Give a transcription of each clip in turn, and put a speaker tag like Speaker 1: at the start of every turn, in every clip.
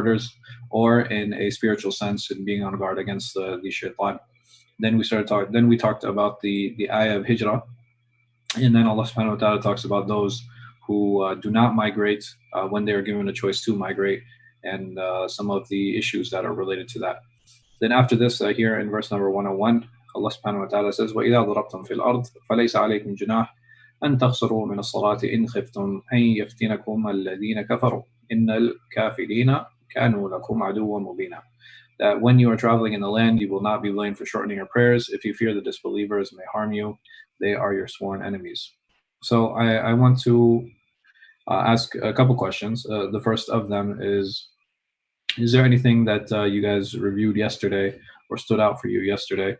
Speaker 1: orders, or in a spiritual sense in being on guard against the shaitan. Then we talked about the ayah of hijrah, and then Allah subhanahu wa ta'ala talks about those who do not migrate when they are given a choice to migrate, and some of the issues that are related to that. Then after this, here in verse number 101, Allah subhanahu wa ta'ala says, وَإِذَا ضَرَبْتُمْ فِي الْأَرْضِ فَلَيْسَ عَلَيْكُمْ جُنَاحٌ أَن تَقْصُرُوا مِنَ الصَّلَاةِ إِنْ خِفْتُمْ أَن يَفْتِنَكُمْ الَّذِينَ كَفَرُوا إِنَّ الْكَافِرِينَ كَانُوا لَكُمْ عَدُوًّا مُبِينًا. That when you are traveling in the land, you will not be blamed for shortening your prayers. If you fear the disbelievers may harm you, they are your sworn enemies. So I want to ask a couple questions. The first of them is there anything that you guys reviewed yesterday or stood out for you yesterday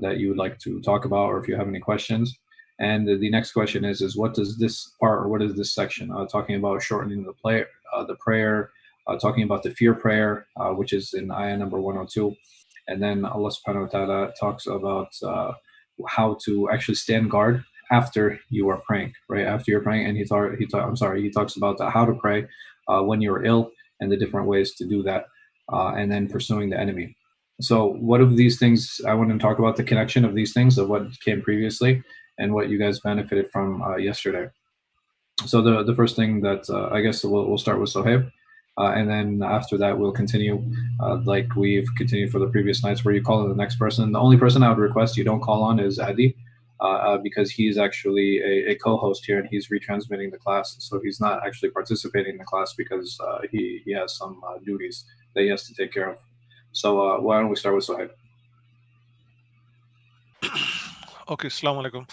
Speaker 1: that you would like to talk about, or if you have any questions? And the next question is what does this part, or what is this section talking about shortening the prayer, talking about the fear prayer, which is in ayah number 102. And then Allah subhanahu wa ta'ala talks about how to actually stand guard after you are praying, right? After you're praying, and he talks about how to pray when you're ill and the different ways to do that, and then pursuing the enemy. So what of these things, I want to talk about the connection of these things, of what came previously and what you guys benefited from yesterday. So the first thing that I guess we'll start with Sohaib, and then after that we'll continue like we've continued for the previous nights, where you call on the next person. The only person I would request you don't call on is Adi, because he's actually a co-host here, and he's retransmitting the class, so he's not actually participating in the class because he has some duties that he has to take care of. So why don't we start with Sohaib?
Speaker 2: Okay, Assalamu alaikum.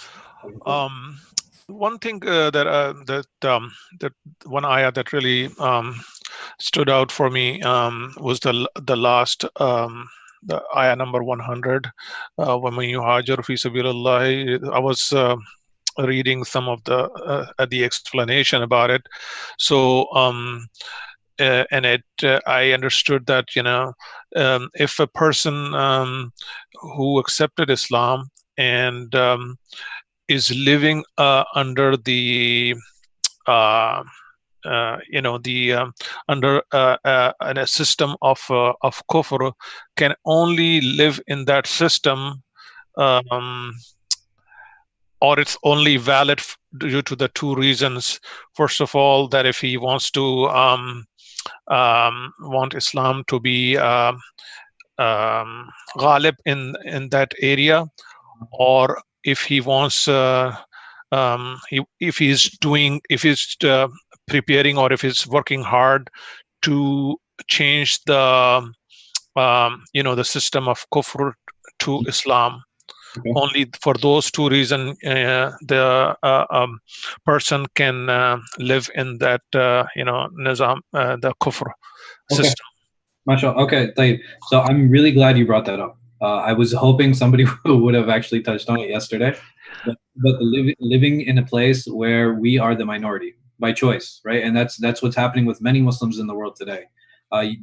Speaker 2: One thing that one ayah that really stood out for me was the last the ayah number 100. وَمَن يُهَاجِرْ فِي سَبِيلِ اللَّهِ. I was reading some of the explanation about it. So and I understood that if a person who accepted Islam and is living under the under a system of kufr, can only live in that system, or it's only valid due to the two reasons. First of all, that if he wants to want Islam to be ghalib in that area, or if he wants if he's preparing, or if he's working hard to change the the system of kufr to Islam. Okay. Only for those two reasons the person can live in that nizam, the kufr system.
Speaker 1: MashaAllah. Okay, so I'm really glad you brought that up. I was hoping somebody would have actually touched on it yesterday, but living in a place where we are the minority by choice, right? And that's what's happening with many Muslims in the world today.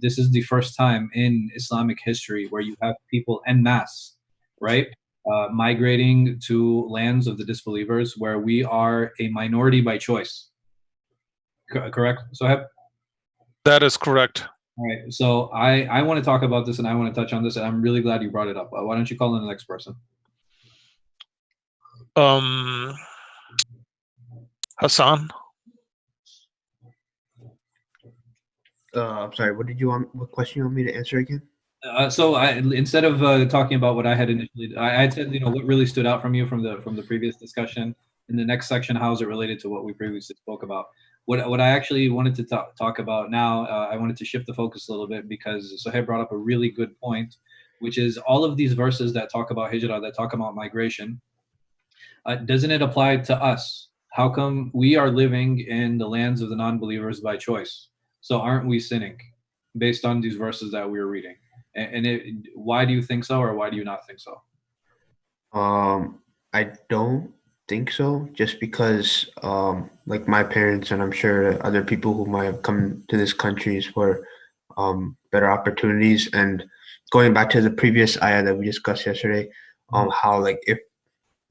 Speaker 1: This is the first time in Islamic history where you have people en masse, right, migrating to lands of the disbelievers, where we are a minority by choice. Correct, Sohaib?
Speaker 2: That is correct.
Speaker 1: All right, so I want to talk about this, and I want to touch on this, and I'm really glad you brought it up. Why don't you call in the next person?
Speaker 2: Hassan.
Speaker 3: I'm sorry. What question you want me to answer again?
Speaker 1: So instead of talking about what I had initially, I had said, what really stood out from you from the previous discussion. In the next section, how is it related to what we previously spoke about? What I actually wanted to talk about now, I wanted to shift the focus a little bit, because Sohaib brought up a really good point, which is all of these verses that talk about hijrah, that talk about migration, doesn't it apply to us? How come we are living in the lands of the non-believers by choice? So aren't we sinning based on these verses that we are reading? And why do you think so, or why do you not think so?
Speaker 3: I don't think so, just because like my parents, and I'm sure other people who might have come to this country for better opportunities. And going back to the previous ayah that we discussed yesterday, how like if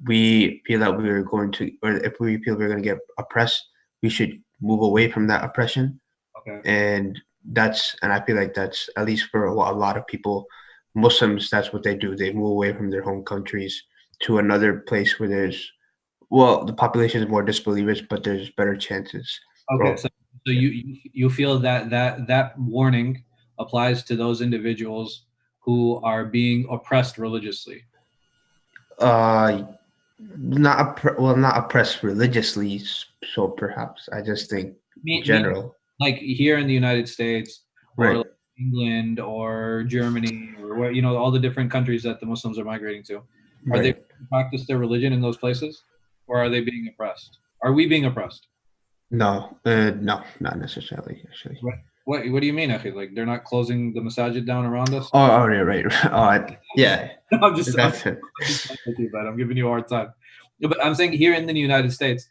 Speaker 3: we feel that we're going to, or if we feel we're going to get oppressed, we should move away from that oppression.
Speaker 1: Okay.
Speaker 3: And and I feel like that's, at least for a lot of people, Muslims, that's what they do. They move away from their home countries to another place where the population is more disbelievers, but there's better chances.
Speaker 1: Okay, so you feel that warning applies to those individuals who are being oppressed religiously?
Speaker 3: Not oppressed religiously. So perhaps I just think general,
Speaker 1: like here in the United States, or
Speaker 3: right?
Speaker 1: like England or Germany, or where, all the different countries that the Muslims are migrating to. Are they practice their religion in those places, or are they being oppressed? Are we being oppressed?
Speaker 3: No, not necessarily, actually.
Speaker 1: What do you mean, Akhi? Like they're not closing the masajid down around us?
Speaker 3: Oh, right. Yeah.
Speaker 1: I'm giving you a hard time. But I'm saying here in the United States,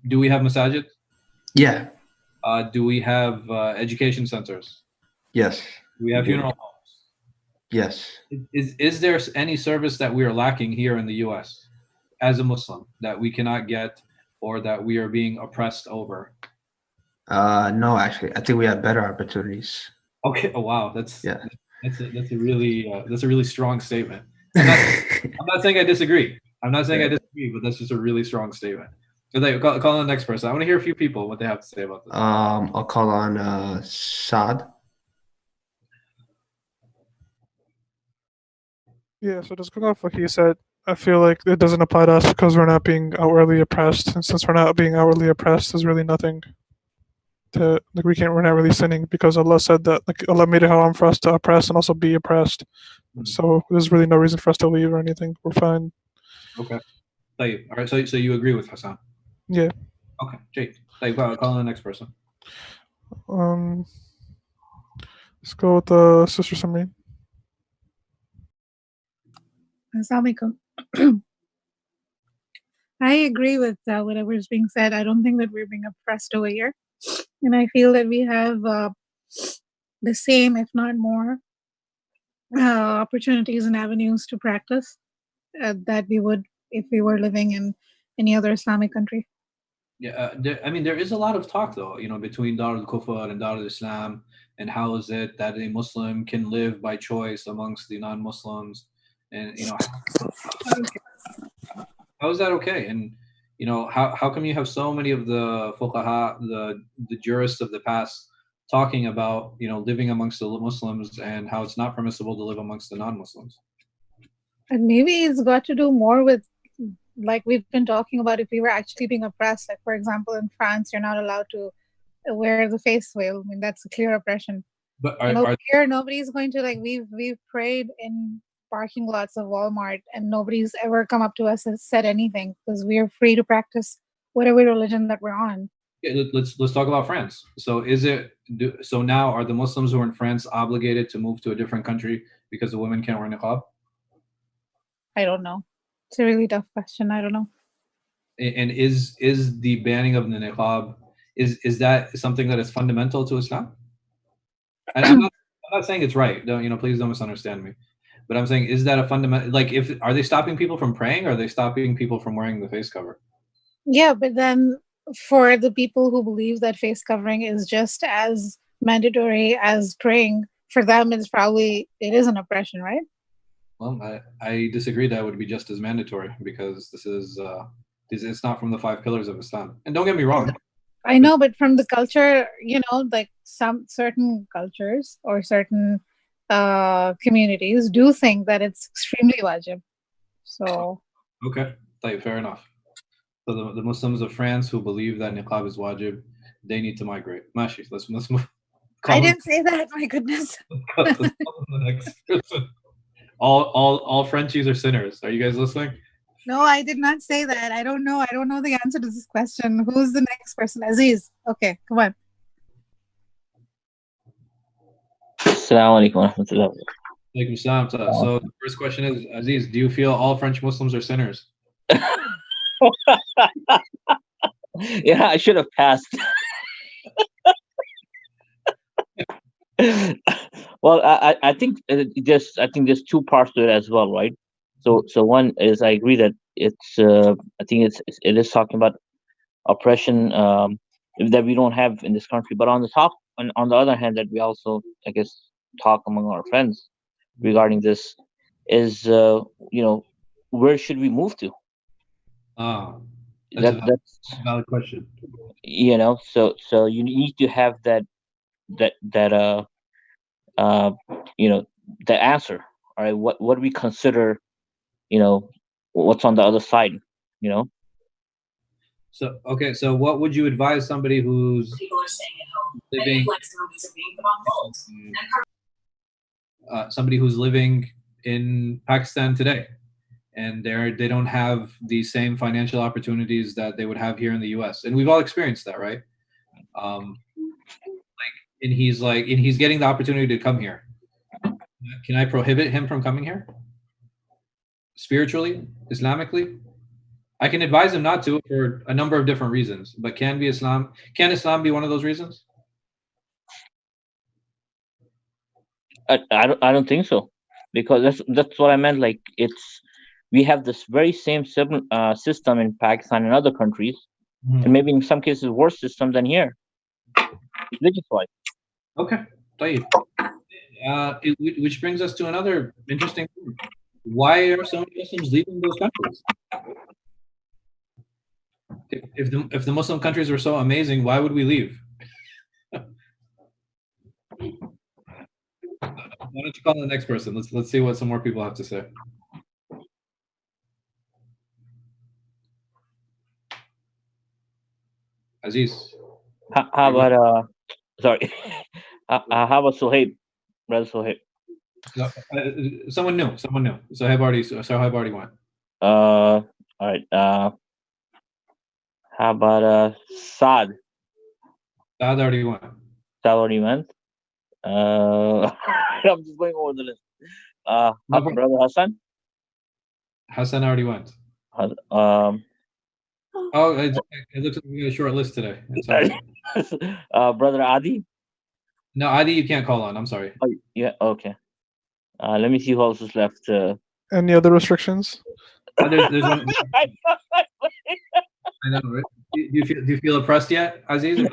Speaker 1: do we have masajid?
Speaker 3: Yeah.
Speaker 1: Do we have education centers?
Speaker 3: Yes.
Speaker 1: Do we have funeral homes?
Speaker 3: Yes.
Speaker 1: Is there any service that we are lacking here in the U.S. as a Muslim that we cannot get, or that we are being oppressed over?
Speaker 3: No, actually, I think we have better opportunities.
Speaker 1: Okay. Oh, wow. That's a really strong statement. I'm not saying I disagree. But that's just a really strong statement. So call on the next person. I want to hear a few people what they have to say about this.
Speaker 3: I'll call on Saad.
Speaker 4: Yeah, so just going off what he said, I feel like it doesn't apply to us because we're not being outwardly oppressed, and since we're not being outwardly oppressed, there's really nothing to we're not really sinning, because Allah said that Allah made it haram for us to oppress and also be oppressed. So there's really no reason for us to leave or anything. We're fine.
Speaker 1: Okay. All right. So you agree with Hassan?
Speaker 4: Yeah.
Speaker 1: Okay. Jake. Call on the next person.
Speaker 4: Let's go with Sister Sameen.
Speaker 5: Assalamualaikum. I agree with whatever is being said. I don't think that we're being oppressed over here. And I feel that we have the same, if not more, opportunities and avenues to practice that we would if we were living in any other Islamic country.
Speaker 1: Yeah, there is a lot of talk, though, between Dar al-Kufr and Dar al-Islam, and how is it that a Muslim can live by choice amongst the non-Muslims, and how is that okay? And how come you have so many of the fuqaha, the jurists of the past, talking about living amongst the Muslims and how it's not permissible to live amongst the non-Muslims?
Speaker 5: And maybe it's got to do more with, like we've been talking about, if we were actually being oppressed. Like, for example, in France, you're not allowed to wear the face veil. I mean, that's a clear oppression.
Speaker 1: But
Speaker 5: here, nobody's going to, like, we've prayed in parking lots of Walmart, and nobody's ever come up to us and said anything, because we are free to practice whatever religion that we're on.
Speaker 1: Yeah, let's talk about France. So so now are the Muslims who are in France obligated to move to a different country because the women can't wear niqab?
Speaker 5: I don't know. It's a really tough question. I don't know.
Speaker 1: And is the banning of the niqab, is that something that is fundamental to Islam? And I'm not saying it's right. Please don't misunderstand me. But I'm saying, is that a fundamental? Like, are they stopping people from praying? Or are they stopping people from wearing the face cover?
Speaker 5: Yeah, but then for the people who believe that face covering is just as mandatory as praying, for them it is an oppression, right?
Speaker 1: Well, I disagree. That would be just as mandatory, because this is it's not from the 5 pillars of Islam. And don't get me wrong.
Speaker 5: I know, but from the culture, like some certain cultures or certain communities do think that it's extremely wajib. So
Speaker 1: okay, fair enough. So the Muslims of France who believe that niqab is wajib, they need to migrate. Mashi, let's move.
Speaker 5: I didn't say that. My goodness.
Speaker 1: The next person. All Frenchies are sinners. Are you guys listening?
Speaker 5: No, I did not say that. I don't know. I don't know the answer to this question. Who's the next person? Aziz. Okay, come on.
Speaker 6: Assalamu alaikum wa rahmatullah.
Speaker 1: Alaikum salam. So the first question is, Aziz, do you feel all French Muslims are sinners?
Speaker 6: Yeah, I should have passed. Well, I think there's 2 parts to it as well, right? So one is, I agree that it's I think it is talking about oppression that we don't have in this country. But on the on the other hand, that we also, I guess, talk among our friends regarding this is, where should we move to?
Speaker 1: That's
Speaker 6: That's
Speaker 1: a valid question.
Speaker 6: so you need to have that the answer. All right, what do we consider, what's on the other side,
Speaker 1: So okay, so what would you advise somebody who's living in Pakistan today, and they don't have the same financial opportunities that they would have here in the U.S. And we've all experienced that, right? And he's getting the opportunity to come here. Can I prohibit him from coming here? Spiritually, Islamically? I can advise him not to for a number of different reasons, but can Islam be one of those reasons?
Speaker 6: I don't think so, because that's what I meant. Like, we have this very same system in Pakistan and other countries, and maybe in some cases worse system than here, religious-wise.
Speaker 1: Okay, which brings us to another interesting thing. Why are so many Muslims leaving those countries? If the Muslim countries were so amazing, why would we leave? Why don't you call the next person? Let's see what some more people have to say. Aziz.
Speaker 6: How about sorry? How about Suhaib, brother Suhaib?
Speaker 1: No, someone new. Suhaib already went.
Speaker 6: All right. How about Saad?
Speaker 1: Saad already went.
Speaker 6: Saad already went. I'm just going over the list. Brother Hassan.
Speaker 1: Hassan already went. Oh, it looks like we got a short list today.
Speaker 6: Brother Adi.
Speaker 1: No, Adi, you can't call on. I'm sorry.
Speaker 6: Oh, yeah. Okay. Let me see who else is left.
Speaker 4: Any other restrictions?
Speaker 1: There's one. I know, right? Do you feel oppressed yet, Aziz? Or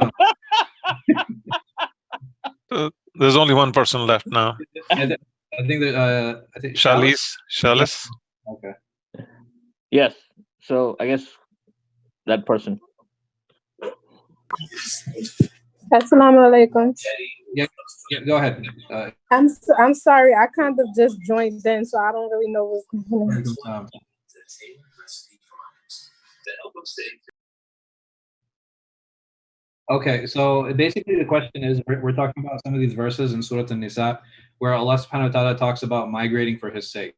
Speaker 2: no? There's only one person left now.
Speaker 1: I think that
Speaker 2: Shalis.
Speaker 1: Okay.
Speaker 6: Yes. So I guess that person.
Speaker 7: Assalamu alaikum.
Speaker 1: Yeah, go ahead.
Speaker 7: I'm sorry, I kind of just joined in, so I don't really know what's going on.
Speaker 1: Okay, so basically the question is, we're talking about some of these verses in Surah Nisa where Allah subhanahu wa ta'ala talks about migrating for his sake.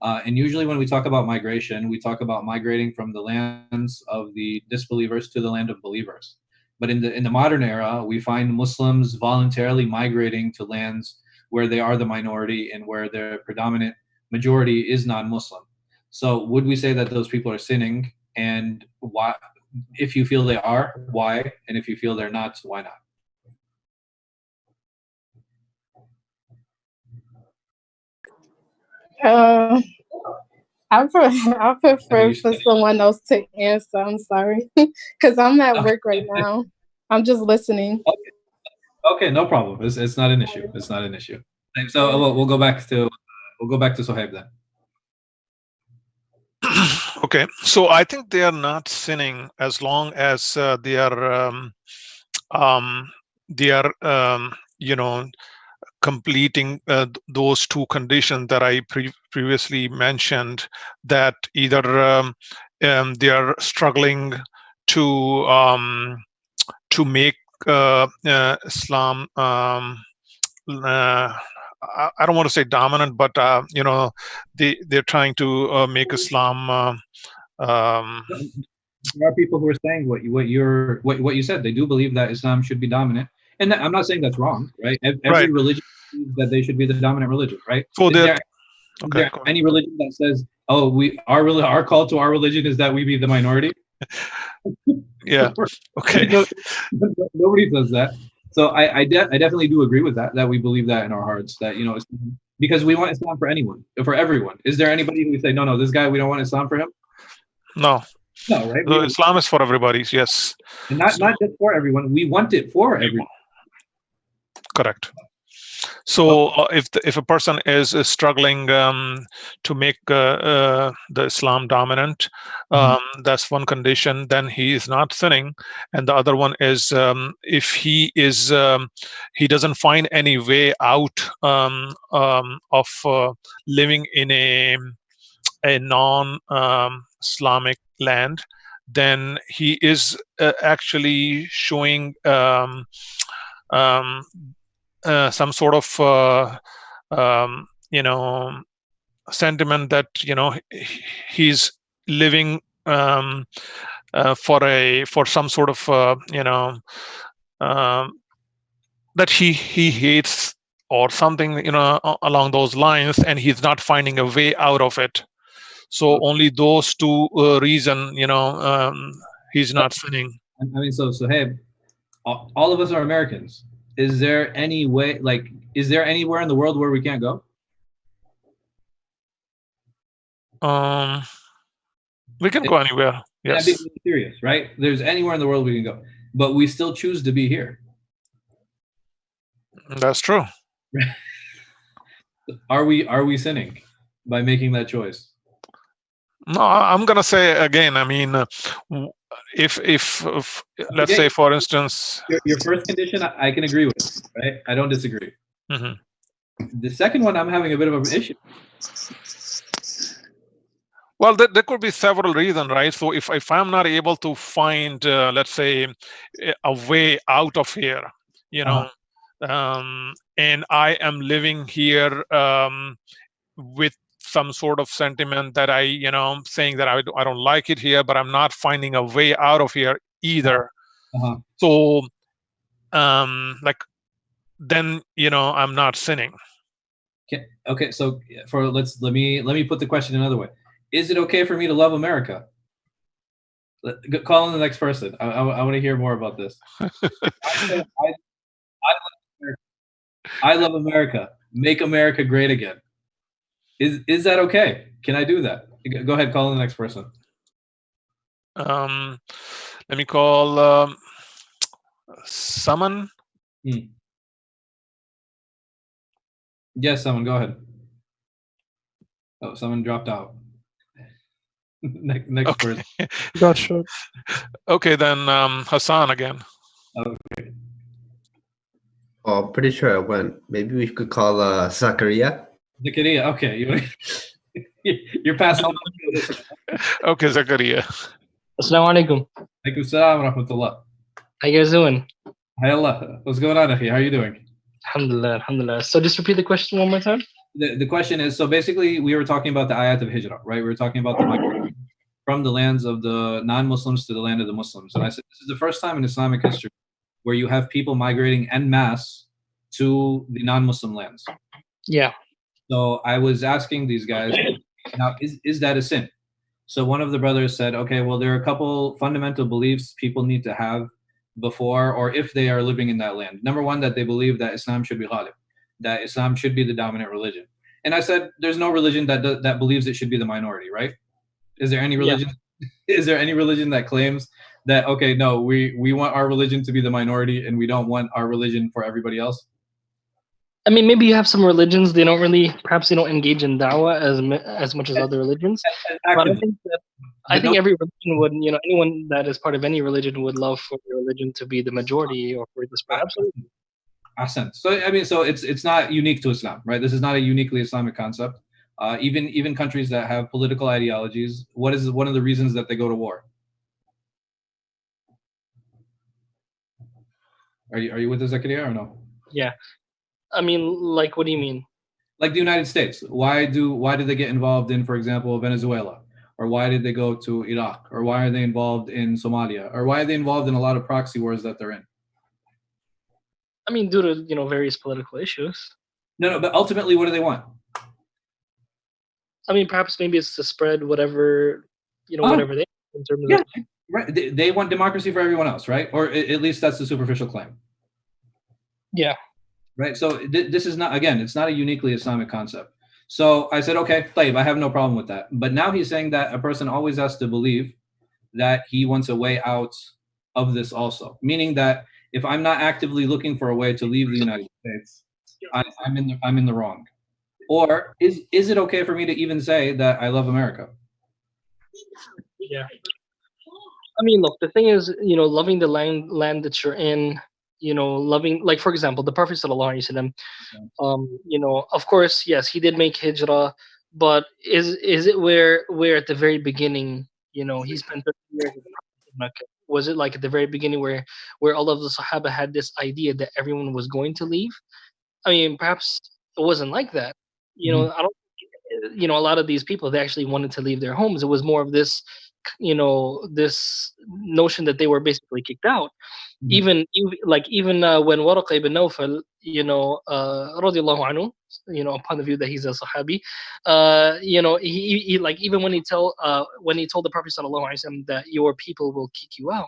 Speaker 1: And usually when we talk about migration, we talk about migrating from the lands of the disbelievers to the land of believers. But in the modern era, we find Muslims voluntarily migrating to lands where they are the minority and where the predominant majority is non-Muslim. So would we say that those people are sinning? And why? If you feel they are, why? And if you feel they're not, why not?
Speaker 7: I prefer for someone else to answer. I'm sorry, because I'm at work right now. I'm just listening.
Speaker 1: Okay, no problem. It's not an issue. It's not an issue. So we'll go back to Suhaib then.
Speaker 2: Okay, so I think they are not sinning as long as they are completing those two conditions that I previously mentioned, that either they are struggling to make Islam I don't want to say dominant, but they're trying to make Islam.
Speaker 1: There are people who are saying what you said. They do believe that Islam should be dominant, and I'm not saying that's wrong, right? Every religion believes that they should be the dominant religion, right?
Speaker 2: So
Speaker 1: is there any religion that says, "Oh, our call to our religion is that we be the minority"?
Speaker 2: Yeah. Okay.
Speaker 1: Nobody says that. So I definitely do agree with that we believe that in our hearts, that because we want Islam for anyone, for everyone. Is there anybody who would say, no, this guy, we don't want Islam for him?
Speaker 2: No,
Speaker 1: right?
Speaker 2: No, Islam is for everybody. Yes.
Speaker 1: And not just for everyone. We want it for everyone.
Speaker 2: Correct. So if a person is struggling to make the Islam dominant, that's one condition. Then he is not sinning, and the other one is if he is he doesn't find any way out of living in a non Islamic land, then he is actually showing some sort of sentiment that he's living for some sort of that he hates or something along those lines, and he's not finding a way out of it. So only those two reason he's not sinning.
Speaker 1: I mean, so hey, all of us are Americans. Is there any way, is there anywhere in the world where we can't go?
Speaker 2: We can go anywhere. Yes.
Speaker 1: I'm being serious, right? There's anywhere in the world we can go, but we still choose to be here.
Speaker 2: That's true.
Speaker 1: Are we sinning by making that choice?
Speaker 2: No, I'm gonna say again. I mean, if let's say, for instance,
Speaker 1: your first condition, I can agree with, right? I don't disagree. The second one, I'm having a bit of an issue.
Speaker 2: Well, there could be several reasons, right? So if I'm not able to find, let's say, a way out of here, and I am living here with some sort of sentiment that saying that I don't like it here, but I'm not finding a way out of here either. So, then I'm not sinning.
Speaker 1: Okay. So let me put the question another way. Is it okay for me to love America? Call in the next person. I want to hear more about this. I love America. Make America great again. Is that okay? Can I do that? Go ahead, call in the next person.
Speaker 2: Let me call Saman.
Speaker 1: Yes, Saman, go ahead. Oh, someone dropped out. Next person.
Speaker 4: Gotcha.
Speaker 2: Okay, then Hassan again.
Speaker 1: Okay.
Speaker 3: Oh, pretty sure I went. Maybe we could call Zakaria.
Speaker 1: Zakaria, okay. You're passing.
Speaker 2: Okay, Zakaria.
Speaker 8: Assalamu alaikum.
Speaker 1: Alaikum salam wa rahmatullah.
Speaker 8: How you guys doing?
Speaker 1: Hi Allah. What's going on, Akhi? How are you doing?
Speaker 8: Alhamdulillah, alhamdulillah. So just repeat the question one more time.
Speaker 1: The question is, so basically we were talking about the ayat of hijrah, right? We were talking about the migration from the lands of the non-Muslims to the land of the Muslims. And I said, this is the first time in Islamic history where you have people migrating en masse to the non-Muslim lands.
Speaker 8: Yeah.
Speaker 1: So I was asking these guys, now, is that a sin? So one of the brothers said, okay, well, there are a couple fundamental beliefs people need to have before or if they are living in that land. Number one, that they believe that Islam should be ghalib, that Islam should be the dominant religion. And I said, there's no religion that believes it should be the minority, right? Is there any religion? Yeah. Is there any religion that claims that, okay, no, we want our religion to be the minority and we don't want our religion for everybody else?
Speaker 8: I mean, maybe you have some religions, perhaps they don't engage in da'wah as much as other religions. But I think every religion would, anyone that is part of any religion would love for the religion to be the majority or for the spread. Absolutely.
Speaker 1: Ahsan. So I mean, so it's not unique to Islam, right? This is not a uniquely Islamic concept. Even countries that have political ideologies, what is one of the reasons that they go to war? Are you with us, Zakaria, or no?
Speaker 8: Yeah. I mean, like, what do you mean?
Speaker 1: Like the United States. Why do they get involved in, for example, Venezuela? Or why did they go to Iraq? Or why are they involved in Somalia? Or why are they involved in a lot of proxy wars that they're in?
Speaker 8: I mean, due to various political issues.
Speaker 1: No, but ultimately, what do they want?
Speaker 8: I mean, perhaps maybe it's to spread whatever, whatever they in terms of.
Speaker 1: Right. They want democracy for everyone else, right? Or at least that's the superficial claim.
Speaker 8: Yeah.
Speaker 1: Right. So this is not, again, it's not a uniquely Islamic concept. So I said, okay, Tayyib, I have no problem with that. But now he's saying that a person always has to believe that he wants a way out of this also. Meaning that if I'm not actively looking for a way to leave the United States, I'm in the wrong. Or is it okay for me to even say that I love America?
Speaker 8: Yeah. I mean, look, the thing is, loving the land that you're in, loving, like, for example, the Prophet sallallahu alaihi wasallam, of course, yes, he did make hijrah, but is it where at the very beginning, he spent 30 years in Mecca? Was it like at the very beginning where all of the Sahaba had this idea that everyone was going to leave? I mean, perhaps it wasn't like that. I don't. A lot of these people, they actually wanted to leave their homes. It was more of this, this notion that they were basically kicked out. Even when Waraqa ibn Nawfal, radiallahu anhu, upon the view that he's a Sahabi, he like, even when he told the Prophet sallallahu alaihi wasallam that your people will kick you out,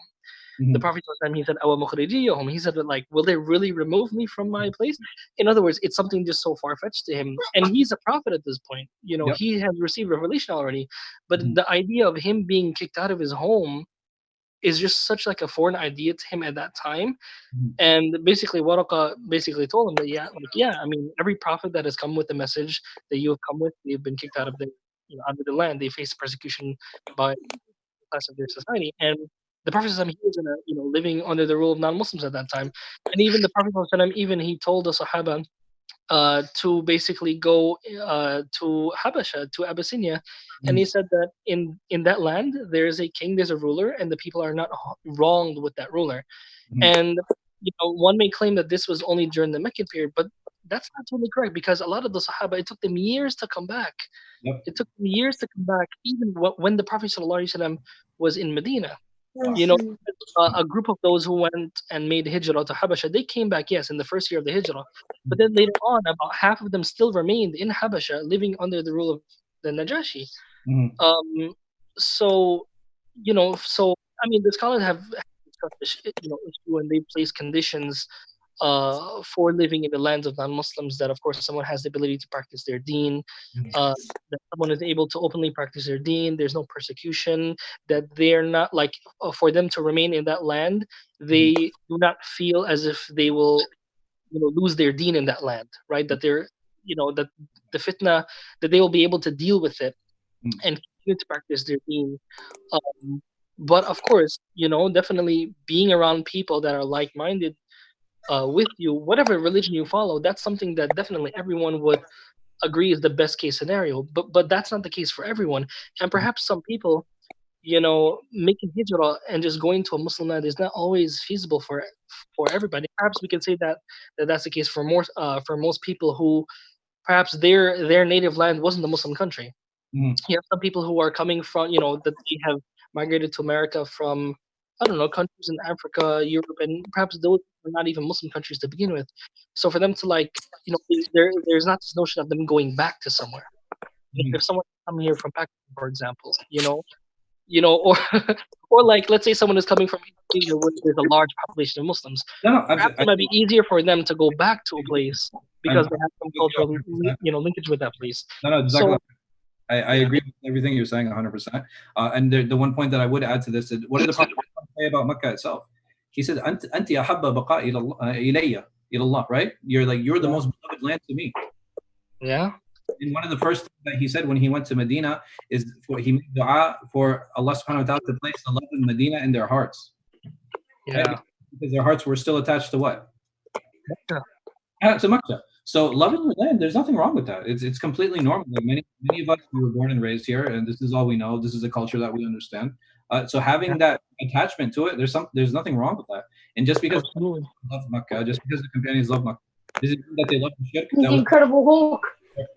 Speaker 8: the Prophet ﷺ, he said, "Awa mukhrijiyahum." He said, like, will they really remove me from my place? In other words, it's something just so far fetched to him, and he's a prophet at this point.
Speaker 1: Yep.
Speaker 8: He has received revelation already, but the idea of him being kicked out of his home is just such like a foreign idea to him at that time. And basically, Waraqa basically told him that, I mean, every prophet that has come with the message that you have come with, they've been kicked out of out of the land. They face persecution by class of their society. And the Prophet ﷺ, he was living under the rule of non-Muslims at that time. And even the Prophet ﷺ, even he told the Sahaba to basically go to Habasha, to Abyssinia. And he said that in that land, there is a king, there's a ruler, and the people are not wronged with that ruler. And one may claim that this was only during the Meccan period, but that's not totally correct, because a lot of the Sahaba, it took them years to come back. It took them years to come back, even when the Prophet ﷺ was in Medina. A group of those who went and made hijrah to Habasha, they came back, yes, in the first year of the hijrah. But then later on, about half of them still remained in Habasha, living under the rule of the Najashi. So I mean, the scholars have discussed this issue, and they place conditions for living in the lands of non-Muslims, that of course someone has the ability to practice their deen, that someone is able to openly practice their deen, there's no persecution, that they're not like, for them to remain in that land, they do not feel as if they will lose their deen in that land, right? That they're that the fitna, that they will be able to deal with it and continue to practice their deen. But of course, definitely being around people that are like-minded with you, whatever religion you follow, that's something that definitely everyone would agree is the best case scenario. But that's not the case for everyone. And perhaps some people, making hijrah and just going to a Muslim land is not always feasible for everybody. Perhaps we can say that's the case for most people who perhaps their native land wasn't a Muslim country. You have some people who are coming from, that they have migrated to America from, I don't know, countries in Africa, Europe, and perhaps those are not even Muslim countries to begin with. So for them to there's not this notion of them going back to somewhere. If someone coming here from Pakistan, for example, or or like, let's say someone is coming from Indonesia where there's a large population of Muslims. Perhaps it might be easier for them to go back to a place because they have some cultural, linkage with that place.
Speaker 1: No, exactly. I agree with everything you're saying 100%. And the one point that I would add to this is, what did the Prophet say about Mecca itself? He said, "Anti ahabba baqa ilayya ilallah," right? You're the most beloved land to me.
Speaker 8: Yeah.
Speaker 1: And one of the first things that he said when he went to Medina is he made dua for Allah subhanahu wa ta'ala to place the love of Medina in their hearts.
Speaker 8: Yeah.
Speaker 1: Right? Because their hearts were still attached to what?
Speaker 8: Mecca.
Speaker 1: To Mecca. So loving your land, there's nothing wrong with that. It's completely normal. Like many of us, we were born and raised here, and this is all we know. This is a culture that we understand. So having that attachment to it, there's nothing wrong with that. And just because people love Mecca, just because the companions love Mecca, does it mean that they love the shirk?
Speaker 7: The Incredible Hulk.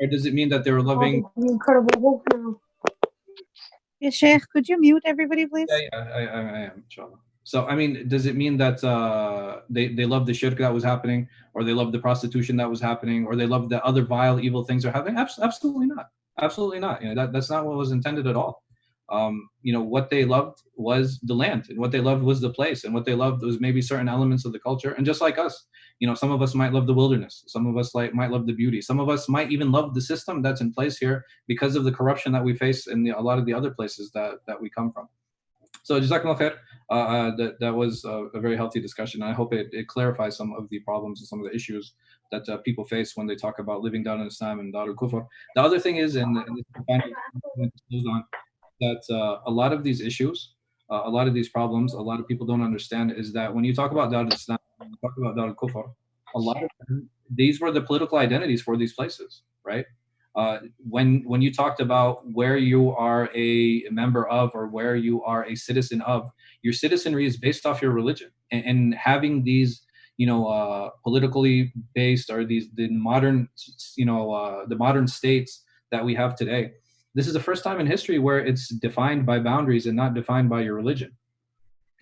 Speaker 1: Or does it mean that they were loving
Speaker 7: the Incredible Hulk now?
Speaker 5: Yeah, Sheikh, could you mute everybody, please?
Speaker 1: Yeah, I am, inshallah. So, I mean, does it mean that they love the shirk that was happening, or they love the prostitution that was happening, or they love the other vile, evil things are happening? Absolutely not. Absolutely not. That's not what was intended at all. What they loved was the land, and what they loved was the place, and what they loved was maybe certain elements of the culture. And just like us, some of us might love the wilderness, some of us might love the beauty, some of us might even love the system that's in place here because of the corruption that we face in a lot of the other places that we come from. So Jazakallah khair. that was a very healthy discussion. I hope it clarifies some of the problems and some of the issues that people face when they talk about living Dar al-Islam and Dar al-Kufr. The other thing is, and this is the final point to close on, that a lot of these issues, a lot of these problems, a lot of people don't understand is that when you talk about Dar al-Islam, when you talk about Dar al-Kufr, a lot of them, these were the political identities for these places, right? When you talked about where you are a member of or where you are a citizen of, your citizenry is based off your religion, and having these, politically based, or the modern, the modern states that we have today. This is the first time in history where it's defined by boundaries and not defined by your religion.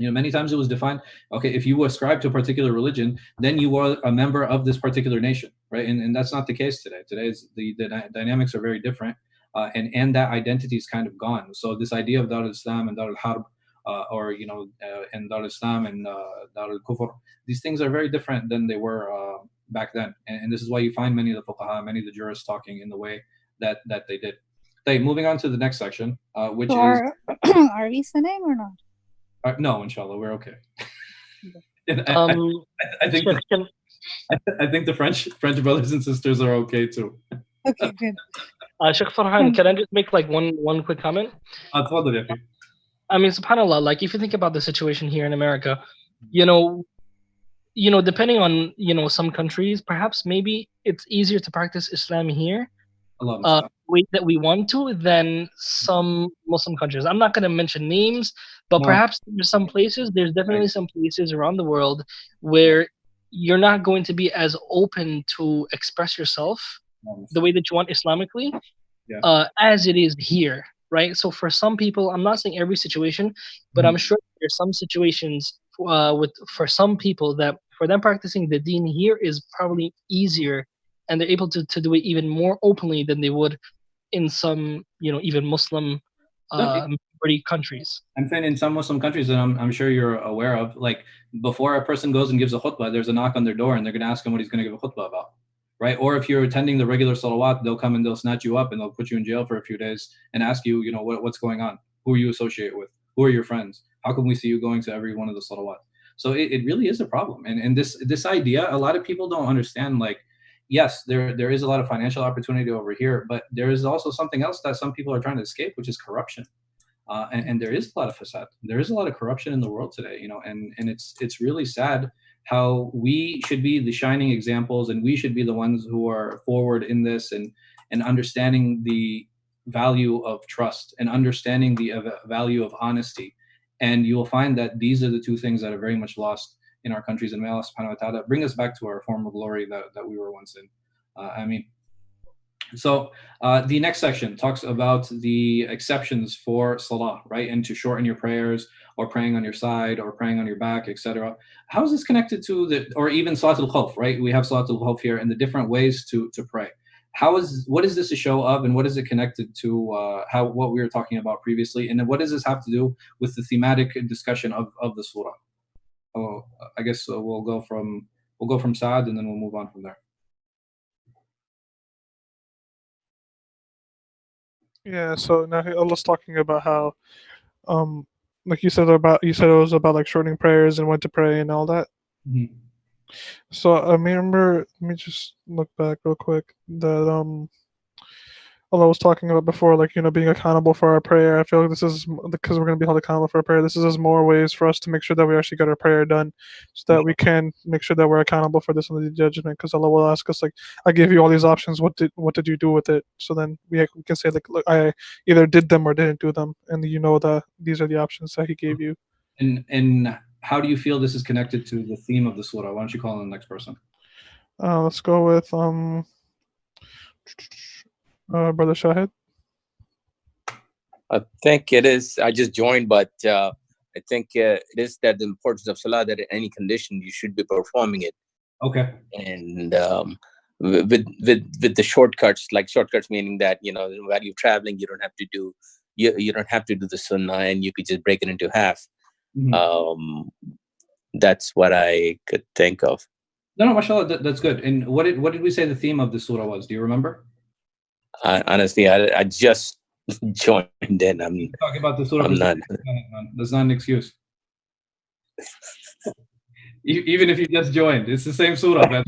Speaker 1: Many times it was defined, okay, if you ascribe to a particular religion, then you are a member of this particular nation, right? And that's not the case today. Today, the dynamics are very different, and that identity is kind of gone. So this idea of Dar al-Islam and Dar al-Harb, and Dar al-Islam and Dar al-Kufr, these things are very different than they were back then. And this is why you find many of the fuqaha, many of the jurists talking in the way that they did. Okay, moving on to the next section, which is...
Speaker 5: Are we sinning or not?
Speaker 1: No, inshallah, we're okay.
Speaker 8: I think
Speaker 1: I think the French brothers and sisters are okay too.
Speaker 5: Okay, good.
Speaker 8: Sh.Farhan, can I just make like one quick comment? I mean, subhanAllah, like if you think about the situation here in America, depending on some countries, perhaps maybe it's easier to practice Islam here, way that we want to, than some Muslim countries. I'm not going to mention names, but perhaps there's definitely some places around the world where you're not going to be as open to express yourself the way that you want Islamically, as it is here, right? So for some people, I'm not saying every situation, but I'm sure there's some situations for some people that for them practicing the deen here is probably easier, and they're able to do it even more openly than they would in some, even Muslim majority countries.
Speaker 1: I'm saying in some Muslim countries that I'm sure you're aware of, like before a person goes and gives a khutbah, there's a knock on their door and they're going to ask him what he's going to give a khutbah about, right? Or if you're attending the regular salawat, they'll come and they'll snatch you up and they'll put you in jail for a few days and ask you, what's going on? Who are you associate with? Who are your friends? How come we see you going to every one of the salawat? So it really is a problem. And this idea, a lot of people don't understand, like, yes, there is a lot of financial opportunity over here, but there is also something else that some people are trying to escape, which is corruption. And there is a lot of fasad. There is a lot of corruption in the world today, and it's really sad how we should be the shining examples, and we should be the ones who are forward in this, and understanding the value of trust and understanding the value of honesty. And you will find that these are the two things that are very much lost in our countries, and may Allah subhanahu wa ta'ala bring us back to our former glory that we were once in. Ameen. So the next section talks about the exceptions for salah, right? And to shorten your prayers, or praying on your side, or praying on your back, etc. How is this connected to or even Salatul Khawf, right? We have Salatul Khawf here and the different ways to pray. What is this a show of, and what is it connected to what we were talking about previously? And then what does this have to do with the thematic discussion of the surah? Oh, I guess we'll go from Saad, and then we'll move on from there.
Speaker 4: Yeah, so now Allah's talking about how, like you said it was about like shortening prayers and when to pray and all that.
Speaker 1: Mm-hmm.
Speaker 4: So I remember, let me just look back real quick, that Allah was talking about before, like, being accountable for our prayer. I feel like this is because we're going to be held accountable for our prayer. This is more ways for us to make sure that we actually get our prayer done, so that we can make sure that we're accountable for this on the judgment. Because Allah will ask us, like, I gave you all these options. What did you do with it? So then we can say, like, look, I either did them or didn't do them, and that these are the options that He gave you.
Speaker 1: And how do you feel this is connected to the theme of the surah? Why don't you call in the next person?
Speaker 4: Let's go with Brother Shahid.
Speaker 9: I think it is. I just joined, but I think it is that the importance of salah, that in any condition you should be performing it.
Speaker 1: Okay.
Speaker 9: And with the shortcuts meaning that while you're traveling, you don't have to do the sunnah, and you could just break it into half. Mm-hmm. That's what I could think of.
Speaker 1: No, mashallah, that's good. And what did we say the theme of the surah was? Do you remember?
Speaker 9: Honestly, I just joined in.
Speaker 1: I'm talking about the surah.
Speaker 9: I'm not.
Speaker 1: That's not an excuse. Even if you just joined, it's the same surah. Man.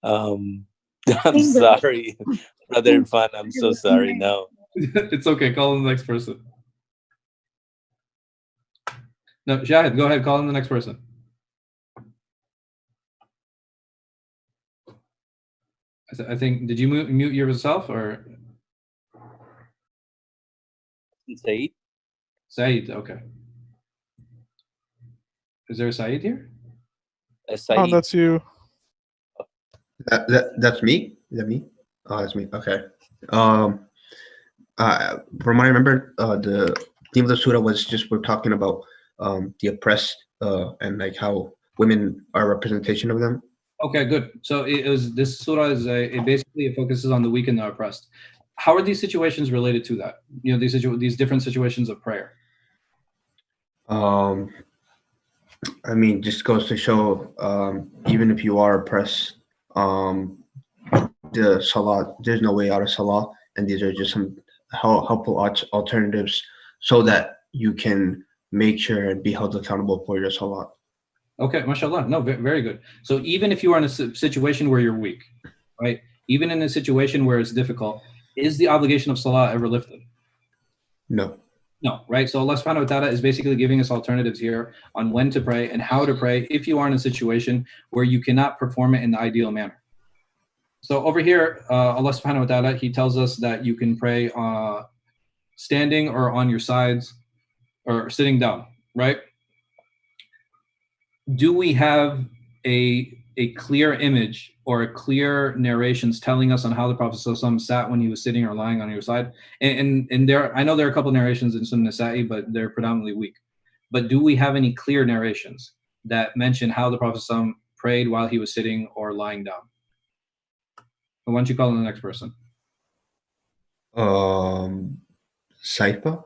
Speaker 9: I'm sorry, Brother Irfan. I'm so sorry. No.
Speaker 1: It's okay. Call on the next person. No, Shahid, go ahead. Call on the next person. I think, did you mute yourself or?
Speaker 9: Saeed.
Speaker 1: Saeed, okay. Is there a Saeed here?
Speaker 4: Oh, that's you.
Speaker 3: That's me. Is that me? Oh, that's me. Okay. From what I remember, the theme of the surah was just we're talking about the oppressed and like how women are a representation of them.
Speaker 1: Okay, good. So this surah is it basically it focuses on the weak and the oppressed. How are these situations related to that? You know, these different situations of prayer.
Speaker 3: I mean, just goes to show, even if you are oppressed, the salah, there's no way out of salah, and these are just some helpful alternatives so that you can make sure and be held accountable for your salah.
Speaker 1: Okay, mashallah. No, very good. So even if you are in a situation where you're weak, right? Even in a situation where it's difficult, is the obligation of salah ever lifted?
Speaker 3: No.
Speaker 1: No, right? So Allah subhanahu wa ta'ala is basically giving us alternatives here on when to pray and how to pray if you are in a situation where you cannot perform it in the ideal manner. So over here, Allah subhanahu wa ta'ala, He tells us that you can pray standing or on your sides or sitting down, right? Do we have a clear image or a clear narrations telling us on how the Prophet ﷺ sat when he was sitting or lying on your side? And there, I know there are a couple narrations in Sunnah Nasa'i, but they're predominantly weak. But do we have any clear narrations that mention how the Prophet ﷺ prayed while he was sitting or lying down? Why don't you call on the next person?
Speaker 3: Saifa?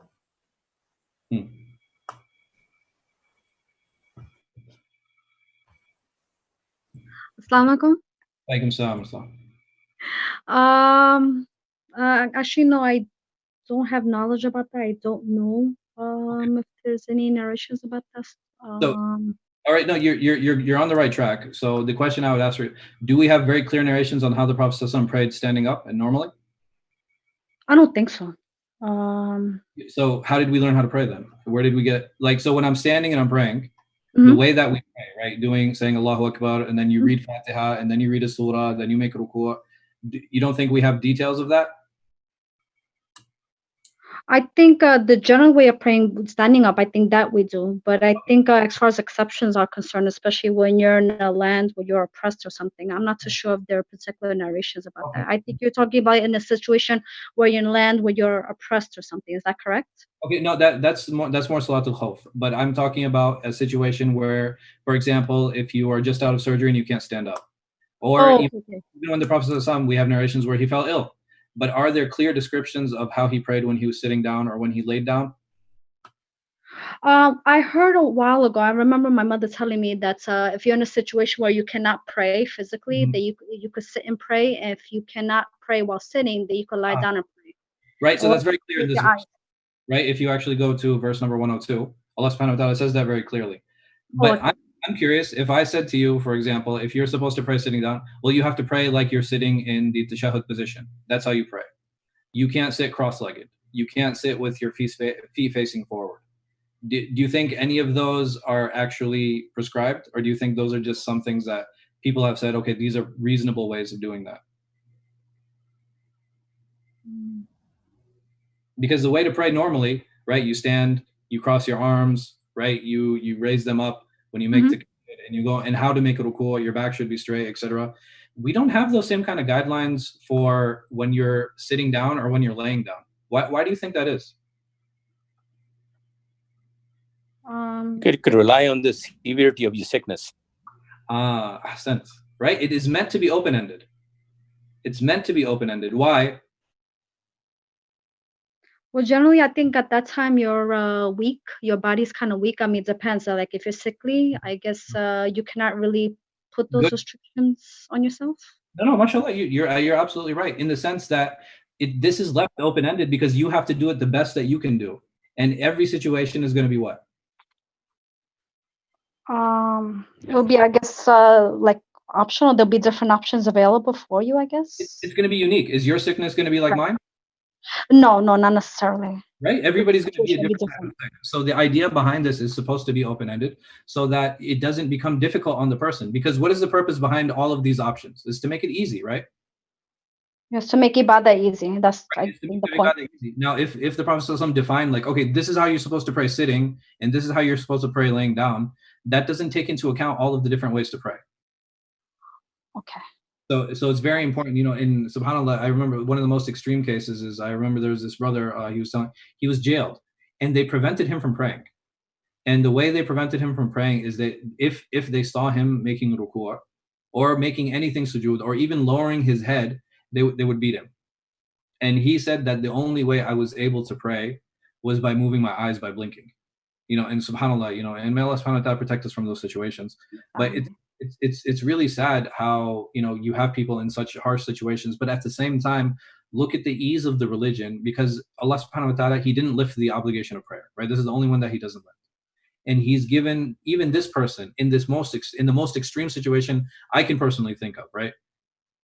Speaker 10: Assalamu alaikum.
Speaker 1: Alaikum salam.
Speaker 10: Actually, no, I don't have knowledge about that. I don't know if there's any narrations about this.
Speaker 1: All right, no, you're on the right track. So the question I would ask you: do we have very clear narrations on how the Prophet ﷺ prayed standing up and normally?
Speaker 10: I don't think so.
Speaker 1: So how did we learn how to pray then? Where did we get so when I'm standing and I'm praying, the way that we pray, right? Saying Allahu Akbar, and then you read Fatiha, and then you read a surah, then you make ruku'. You don't think we have details of that?
Speaker 10: I think the general way of praying standing up, I think that we do. But I think as far as exceptions are concerned, especially when you're in a land where you're oppressed or something, I'm not too sure if there are particular narrations about that. I think you're talking about in a situation where you're in land where you're oppressed or something. Is that correct?
Speaker 1: Okay, no, that's more Salatul Khawf. But I'm talking about a situation where, for example, if you are just out of surgery and you can't stand up. Or even when the Prophet ﷺ, we have narrations where he fell ill. But are there clear descriptions of how he prayed when he was sitting down or when he laid down?
Speaker 10: I heard a while ago, I remember my mother telling me that if you're in a situation where you cannot pray physically, that you could sit and pray. And if you cannot pray while sitting, that you could lie down and pray.
Speaker 1: Right, so that's very clear in this verse, right? If you actually go to verse number 102, Allah subhanahu wa ta'ala says that very clearly. But I'm curious, if I said to you, for example, if you're supposed to pray sitting down, well, you have to pray like you're sitting in the tashahhud position. That's how you pray. You can't sit cross-legged. You can't sit with your feet facing forward. Do you think any of those are actually prescribed? Or do you think those are just some things that people have said, okay, these are reasonable ways of doing that? Because the way to pray normally, right, you stand, you cross your arms, right, you raise them up when you make the and you go, and how to make a ruku', your back should be straight, etc. We don't have those same kind of guidelines for when you're sitting down or when you're laying down. Why do you think that is?
Speaker 9: You could rely on the severity of your sickness.
Speaker 1: Ahsant, right? It is meant to be open-ended. It's meant to be open-ended. Why?
Speaker 10: Well, generally, I think at that time you're weak. Your body's kind of weak. I mean, it depends. Like if you're sickly, I guess you cannot really put those restrictions on yourself.
Speaker 1: No, mashallah, you're absolutely right in the sense that this is left open-ended because you have to do it the best that you can do, and every situation is going to be what?
Speaker 10: It will be, I guess, like optional. There'll be different options available for you, I guess.
Speaker 1: It's going to be unique. Is your sickness going to be like mine?
Speaker 10: No, not necessarily.
Speaker 1: Right? Everybody's going to be a
Speaker 10: Situation
Speaker 1: different type of sickness. So the idea behind this is supposed to be open-ended so that it doesn't become difficult on the person. Because what is the purpose behind all of these options? Is to make it easy, right?
Speaker 10: Yes, to make ibadah easy. That's
Speaker 1: Right,
Speaker 10: I
Speaker 1: it's to
Speaker 10: think
Speaker 1: make
Speaker 10: the point.
Speaker 1: ibadah easy. Now, if the Prophet ﷺ defined like, okay, this is how you're supposed to pray sitting, and this is how you're supposed to pray laying down, that doesn't take into account all of the different ways to pray.
Speaker 10: Okay.
Speaker 1: So it's very important, you know. In subhanallah, I remember one of the most extreme cases is I remember there was this brother, he was jailed, and they prevented him from praying. And the way they prevented him from praying is that if they saw him making ruku' or making anything sujood or even lowering his head, they would beat him. And he said that the only way I was able to pray was by moving my eyes, by blinking. You know, and subhanallah, you know, and may Allah subhanahu wa ta'ala protect us from those situations. But it's really sad how, you know, you have people in such harsh situations, but at the same time, look at the ease of the religion, because Allah subhanahu wa ta'ala, he didn't lift the obligation of prayer, right? This is the only one that he doesn't lift. And he's given even this person in the most extreme situation I can personally think of, right?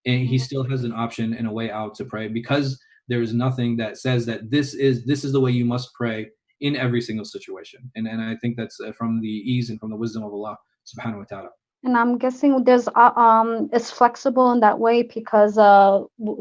Speaker 1: And he still has an option and a way out to pray, because there is nothing that says that this is the way you must pray in every single situation. And I think that's from the ease and from the wisdom of Allah subhanahu wa ta'ala.
Speaker 10: And I'm guessing it's flexible in that way because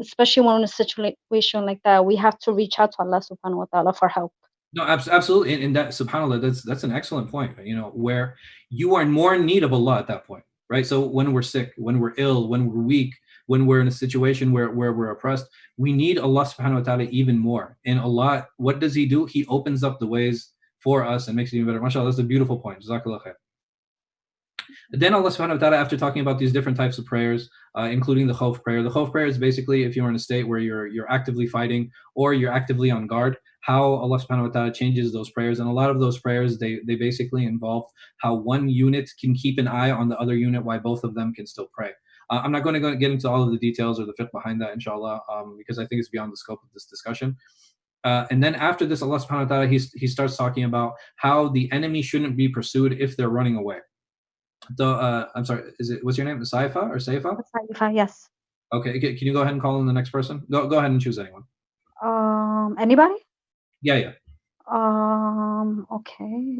Speaker 10: especially when in a situation like that, we have to reach out to Allah subhanahu wa ta'ala for help.
Speaker 1: No, absolutely. And that, subhanAllah, that's an excellent point, you know, where you are more in need of Allah at that point, right? So when we're sick, when we're ill, when we're weak, when we're in a situation where we're oppressed, we need Allah subhanahu wa ta'ala even more. And Allah, what does he do? He opens up the ways for us and makes it even better. MashaAllah, that's a beautiful point. Jazakallah khair. Then Allah subhanahu wa ta'ala, after talking about these different types of prayers, including the khawf prayer. The khawf prayer is basically if you're in a state where you're actively fighting or you're actively on guard, how Allah subhanahu wa ta'ala changes those prayers. And a lot of those prayers, they basically involve how one unit can keep an eye on the other unit while both of them can still pray. I'm not going to get into all of the details or the fiqh behind that, inshallah, because I think it's beyond the scope of this discussion. And then after this, Allah subhanahu wa ta'ala, he starts talking about how the enemy shouldn't be pursued if they're running away. I'm sorry, what's your name? Saifa or Saifa?
Speaker 10: Saifa, yes.
Speaker 1: Okay, can you go ahead and call in the next person? Go ahead and choose anyone.
Speaker 10: Anybody?
Speaker 1: Yeah.
Speaker 10: Okay.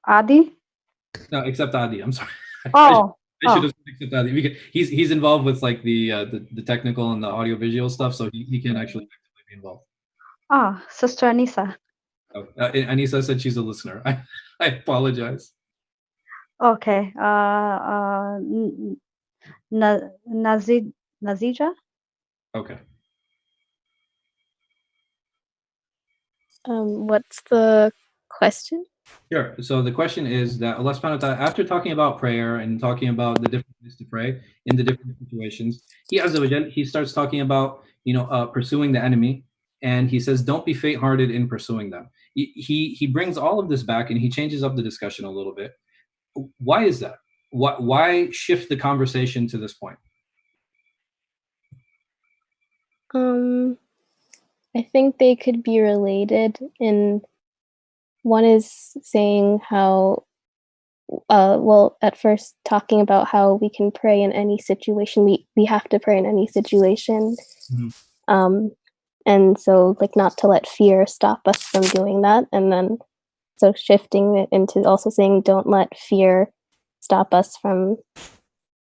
Speaker 10: Adi?
Speaker 1: No, except Adi. I'm sorry.
Speaker 10: Oh.
Speaker 1: I should have said except Adi, because he's involved with like the technical and the audio visual stuff, so he can actually actively be involved.
Speaker 10: Sister Anisa.
Speaker 1: Oh, Anisa said she's a listener. I apologize.
Speaker 10: Okay. Nazija?
Speaker 1: Okay.
Speaker 11: What's the question?
Speaker 1: Sure. So the question is that Allah subhanahu wa ta'ala, after talking about prayer and talking about the different ways to pray in the different situations, he starts talking about, pursuing the enemy. And he says, don't be faint-hearted in pursuing them. He brings all of this back and he changes up the discussion a little bit. Why is that? Why shift the conversation to this point?
Speaker 11: I think they could be related. In one is saying how, at first talking about how we can pray in any situation. We have to pray in any situation. Mm-hmm. And so, like, not to let fear stop us from doing that. And then, so shifting it into also saying, don't let fear stop us from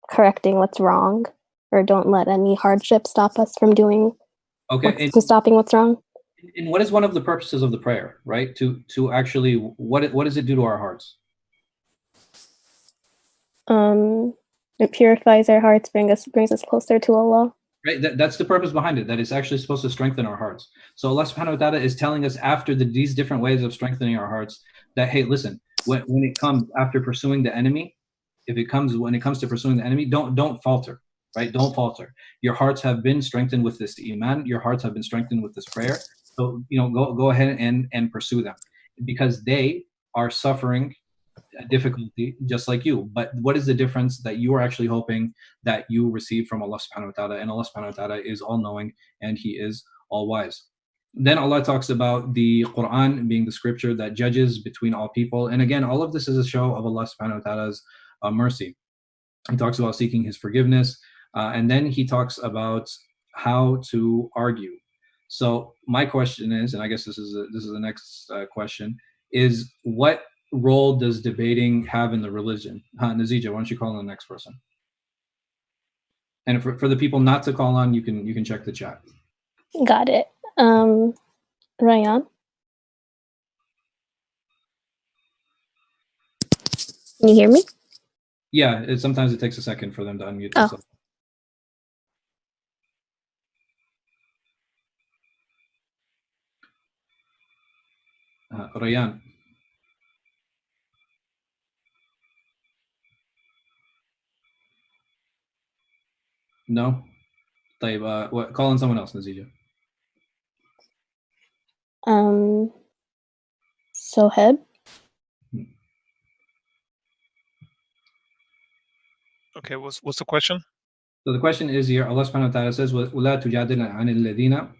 Speaker 11: correcting what's wrong, or don't let any hardship stop us from doing, stopping what's wrong.
Speaker 1: And what is one of the purposes of the prayer, right? To actually, what does it do to our hearts?
Speaker 11: It purifies our hearts, brings us closer to Allah.
Speaker 1: Right, that's the purpose behind it, that it's actually supposed to strengthen our hearts. So Allah subhanahu wa ta'ala is telling us after these different ways of strengthening our hearts that, hey, listen, when it comes after pursuing the enemy, when it comes to pursuing the enemy, don't falter, right? Don't falter. Your hearts have been strengthened with this iman, your hearts have been strengthened with this prayer. So, go ahead and pursue them, because they are suffering difficulty just like you. But what is the difference? That you are actually hoping that you receive from Allah subhanahu wa ta'ala, and Allah subhanahu wa ta'ala is all knowing and he is all wise. Then Allah talks about the Quran being the scripture that judges between all people. And again, all of this is a show of Allah subhanahu wa ta'ala's mercy. He talks about seeking his forgiveness. And then he talks about how to argue. So my question is, and I guess this is the next question, is what role does debating have in the religion? Nazija, why don't you call on the next person? And for the people not to call on, you can check the chat.
Speaker 11: Got it. Ryan? Can you hear me?
Speaker 1: Yeah, sometimes it takes a second for them to unmute
Speaker 11: Oh.
Speaker 1: themselves. Rayan. No? طيب, call on someone else, Nazija.
Speaker 11: Soheb?
Speaker 2: Okay, what's the question?
Speaker 1: So the question is here, Allah subhanahu wa ta'ala says, وَلَا تُجَادِلْ عَنِ الَّذِينَ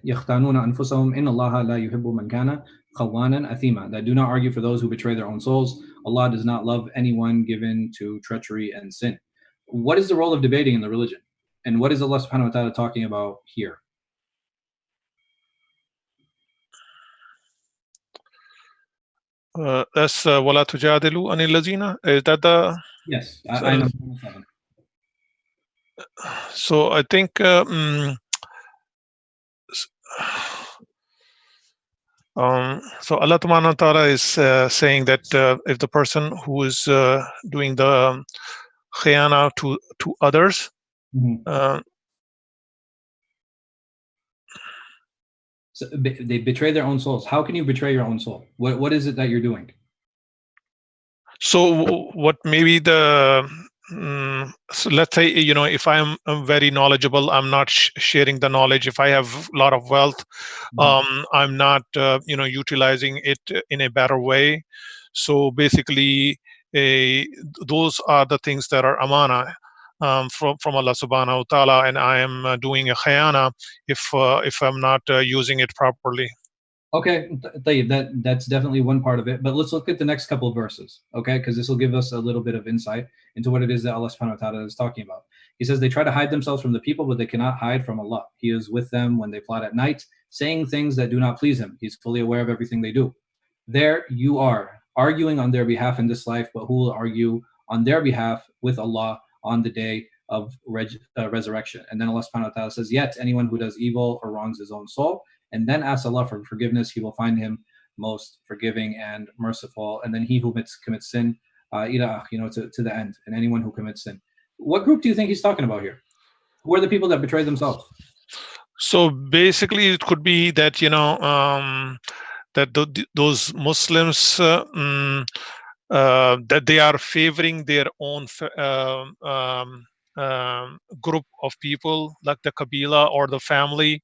Speaker 1: يَخْتَانُونَ أَنفُسَهُمْ إِنَّ اللَّهَ لَا يُحِبُّ مَنْ كَانَ خَوَّانًا أَثِيمًا. That do not argue for those who betray their own souls. Allah does not love anyone given to treachery and sin. What is the role of debating in the religion? And what is Allah subhanahu wa ta'ala talking about here?
Speaker 2: That's وَلَا تُجَادِلُوا عَنِ الَّذِينَ. Is that the...
Speaker 1: Yes, I know.
Speaker 2: So I think so Allah Ta'ala is saying that if the person who is doing the khiyana to others,
Speaker 1: so they betray their own souls. How can you betray your own soul? What is it that you're doing?
Speaker 2: So what maybe the so let's say, if I'm very knowledgeable, I'm not sharing the knowledge. If I have a lot of wealth, I'm not utilizing it in a better way. So basically, those are the things that are amana from Allah subhanahu wa ta'ala, and I am doing a khayana if I'm not using it properly.
Speaker 1: Okay, that's definitely one part of it. But let's look at the next couple of verses, okay? Because this will give us a little bit of insight into what it is that Allah subhanahu wa ta'ala is talking about. He says, they try to hide themselves from the people, but they cannot hide from Allah. He is with them when they plot at night, saying things that do not please him. He's fully aware of everything they do. There you are, arguing on their behalf in this life, but who will argue on their behalf with Allah on the day of resurrection? And then Allah subhanahu wa ta'ala says, yet anyone who does evil or wrongs his own soul, and then asks Allah for forgiveness, he will find him most forgiving and merciful. And then he who commits sin, to the end, and anyone who commits sin. What group do you think he's talking about here? Who are the people that betray themselves?
Speaker 2: So basically, it could be that that those Muslims that they are favoring their own group of people, like the Kabila or the family.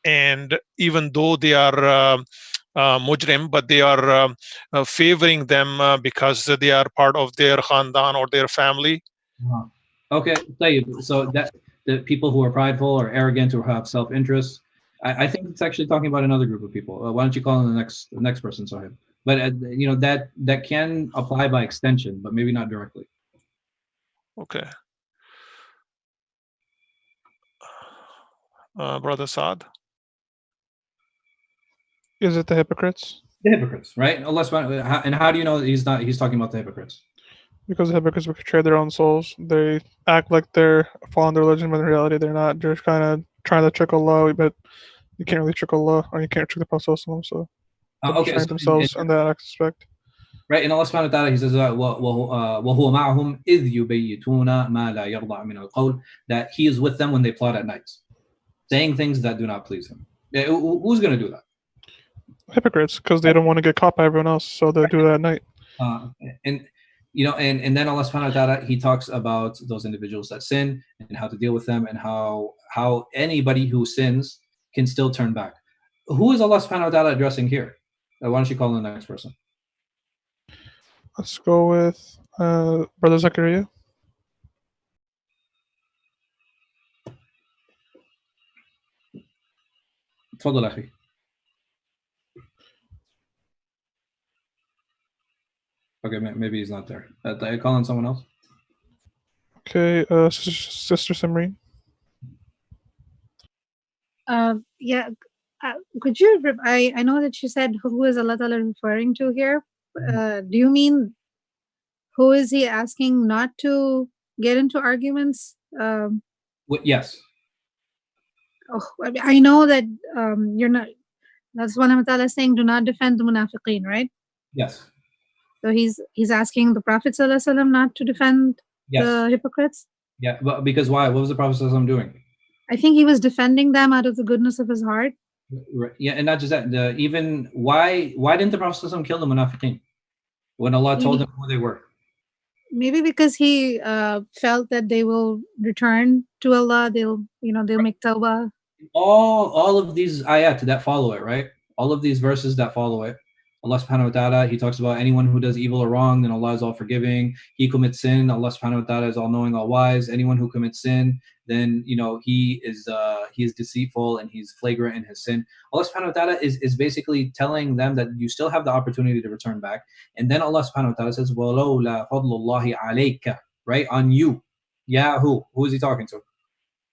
Speaker 2: And even though they are mujrim, but they are favoring them because they are part of their khandan or their family.
Speaker 1: Okay, so that the people who are prideful or arrogant or have self-interest, I think it's actually talking about another group of people. Why don't you call on the next person, Sahib? But that can apply by extension, but maybe not directly.
Speaker 2: Okay. Brother Saad.
Speaker 4: Is it the hypocrites?
Speaker 1: The hypocrites, right? And how do you know that he's talking about the hypocrites?
Speaker 4: Because the hypocrites betray their own souls. They act like they're following their religion, but in reality they're not. They're kind of trying to trick Allah, but you can't really trick Allah, or you can't trick the Prophet. So they're betraying themselves in that aspect.
Speaker 1: Right, in Allah subhanahu wa ta'ala, he says, وَهُوَ مَعَهُمْ إِذْ يُبَيِّتُونَ مَا لَا يَرْضَى مِنَ الْقَوْلِ, that he is with them when they plot at night, saying things that do not please him. Who's going to do that?
Speaker 4: Hypocrites, because they don't want to get caught by everyone else, so they'll do that at night.
Speaker 1: And then Allah subhanahu wa ta'ala, he talks about those individuals that sin and how to deal with them, and how anybody who sins can still turn back. Who is Allah subhanahu wa ta'ala addressing here? Why don't you call on the next person?
Speaker 4: Let's go with Brother Zachariah.
Speaker 1: تفضل أخي. Okay, maybe he's not there. I call on someone else.
Speaker 4: Okay, Sister Simreen.
Speaker 5: Yeah, could you? I know that you said who is Allah Ta'ala referring to here. Do you mean who is he asking not to get into arguments?
Speaker 1: Yes.
Speaker 5: Oh, I know that you're not. That's what Allah Ta'ala is saying. Do not defend the munafiqeen, right?
Speaker 1: Yes.
Speaker 5: So he's asking the Prophet ﷺ not to defend the hypocrites.
Speaker 1: Yeah, but because why? What was the Prophet ﷺ doing?
Speaker 5: I think he was defending them out of the goodness of his heart.
Speaker 1: Yeah, and not just that. Even why didn't the Prophet ﷺ kill the munafiqeen when Allah told him who they were?
Speaker 5: Maybe because he felt that they will return to Allah. They'll make tawbah.
Speaker 1: All of these ayat that follow it, right? All of these verses that follow it. Allah subhanahu wa ta'ala, he talks about anyone who does evil or wrong, then Allah is all forgiving. He commits sin, Allah subhanahu wa ta'ala is all knowing, all wise. Anyone who commits sin, then he is deceitful and he's flagrant in his sin. Allah subhanahu wa ta'ala is basically telling them that you still have the opportunity to return back. And then Allah subhanahu wa ta'ala says, وَلَوْلَا فَضْلُ اللَّهِ عَلَيْكَ, right? On you. Yeah, who? Who is he talking to?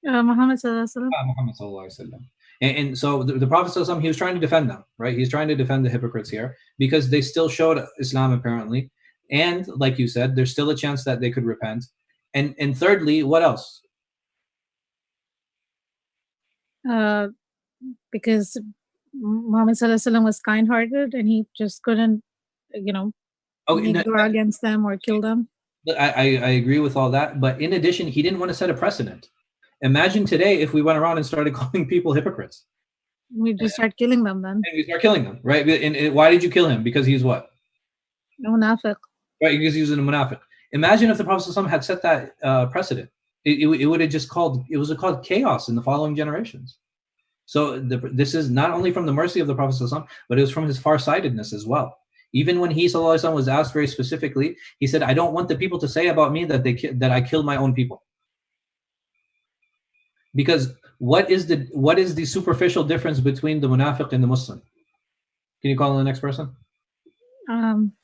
Speaker 5: Muhammad Sallallahu Alaihi Wasallam.
Speaker 1: Muhammad Sallallahu Alaihi Wasallam. And so the Prophet Sallallahu Alaihi Wasallam, he was trying to defend them, right? He's trying to defend the hypocrites here because they still showed Islam apparently. And like you said, there's still a chance that they could repent. And thirdly, what else?
Speaker 5: Because Muhammad Sallallahu Alaihi Wasallam was kind-hearted and he just couldn't, make dua against them or kill them.
Speaker 1: I agree with all that. But in addition, he didn't want to set a precedent. Imagine today if we went around and started calling people hypocrites.
Speaker 5: We just start killing them then.
Speaker 1: And we start killing them, right? And why did you kill him? Because he's what?
Speaker 5: A munafiq.
Speaker 1: Right, because he's a munafiq. Imagine if the Prophet ﷺ had set that precedent. It would have just called chaos in the following generations. So this is not only from the mercy of the Prophet ﷺ, but it was from his farsightedness as well. Even when he ﷺ was asked very specifically, he said, I don't want the people to say about me that I killed my own people. Because what is the superficial difference between the munafiq and the Muslim? Can you call on the next person?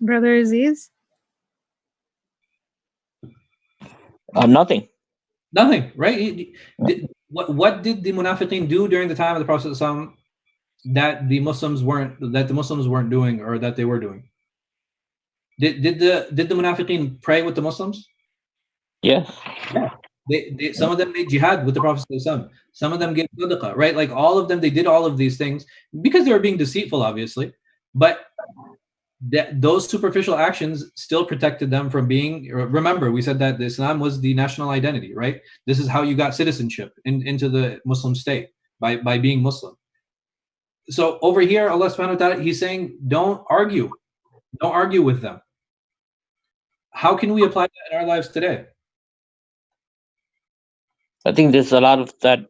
Speaker 5: Brother Aziz?
Speaker 6: Nothing.
Speaker 1: Nothing, right? What did the munafiqeen do during the time of the Prophet ﷺ that the Muslims weren't doing or that they were doing? Did the munafiqeen pray with the Muslims?
Speaker 6: Yes.
Speaker 1: Yeah. Some of them made jihad with the Prophet ﷺ. Some of them gave sadaqah, right? Like all of them, they did all of these things because they were being deceitful, obviously. But those superficial actions still protected them from being. Remember, we said that Islam was the national identity, right? This is how you got citizenship into the Muslim state by being Muslim. So over here, Allah subhanahu wa ta'ala, he's saying, don't argue with them. How can we apply that in our lives today?
Speaker 6: I think there's a lot of that.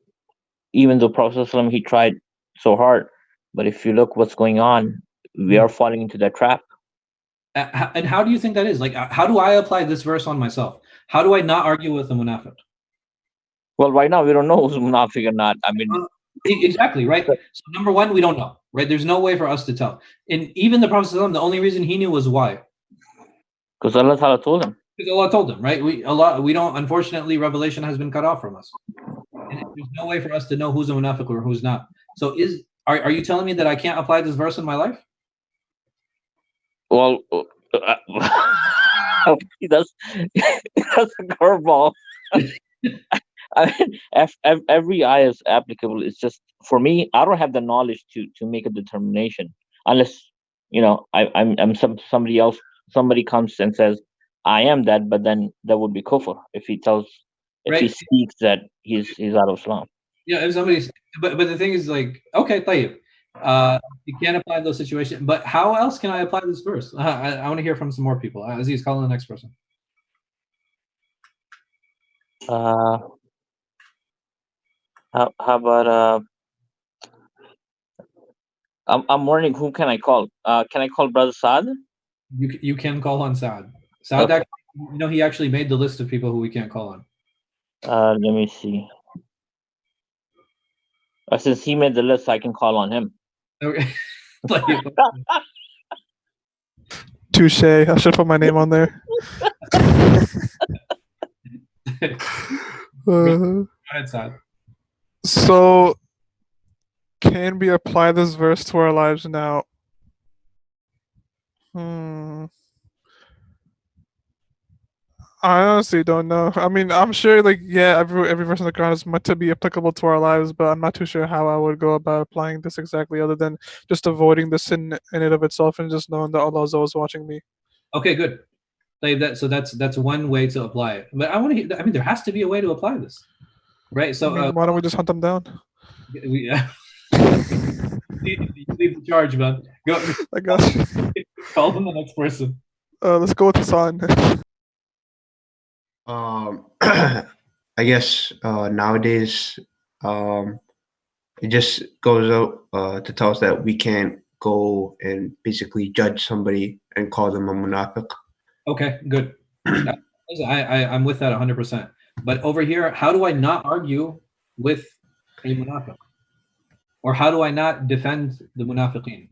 Speaker 6: Even though Prophet ﷺ, he tried so hard, but if you look what's going on, we are falling into that trap.
Speaker 1: And how do you think that is? Like, how do I apply this verse on myself? How do I not argue with a munafiq?
Speaker 6: Well, right now we don't know who's munafiq or not. I mean,
Speaker 1: exactly, right? So number one, we don't know, right? There's no way for us to tell. And even the Prophet ﷺ, the only reason he knew was why?
Speaker 6: Because Allah Ta'ala told him.
Speaker 1: Because Allah told him, right? We don't, unfortunately, revelation has been cut off from us. And there's no way for us to know who's a munafiq or who's not. So are you telling me that I can't apply this verse in my life?
Speaker 6: Well, that's a curveball. I mean, every ayah is applicable. It's just, for me, I don't have the knowledge to make a determination unless I'm somebody else. Somebody comes and says, I am that, but then that would be kufr if he speaks that he's out of Islam.
Speaker 1: Yeah, if somebody's, but the thing is, like, okay, tayyib, you can't apply those situations. But how else can I apply this verse? I want to hear from some more people. Aziz, call on the next person.
Speaker 6: How about I'm wondering, who can I call? Can I call Brother Saad?
Speaker 1: You can call on Saad. Saad, okay. He actually made the list of people who we can't call on.
Speaker 6: Let me see. Since he made the list, I can call on him.
Speaker 1: Okay.
Speaker 4: Touche. I should put my name on there.
Speaker 1: Go ahead, Saad.
Speaker 4: So, can we apply this verse to our lives now? I honestly don't know. I mean, I'm sure, like, yeah, every verse in the Quran is meant to be applicable to our lives, but I'm not too sure how I would go about applying this exactly, other than just avoiding the sin in it of itself and just knowing that Allah is always watching me.
Speaker 1: Okay, good. Like that. So that's one way to apply it. But I want to hear. I mean, there has to be a way to apply this, right? So
Speaker 4: I mean, why don't we just hunt them down?
Speaker 1: We leave the charge, man. Go.
Speaker 4: I got you.
Speaker 1: Call them the next person.
Speaker 4: Let's go with Hassan.
Speaker 3: I guess nowadays it just goes out to tell us that we can't go and basically judge somebody and call them a munafiq.
Speaker 1: Okay, good. I'm with that 100%. But over here, how do I not argue with a munafiq? Or how do I not defend the munafiqeen?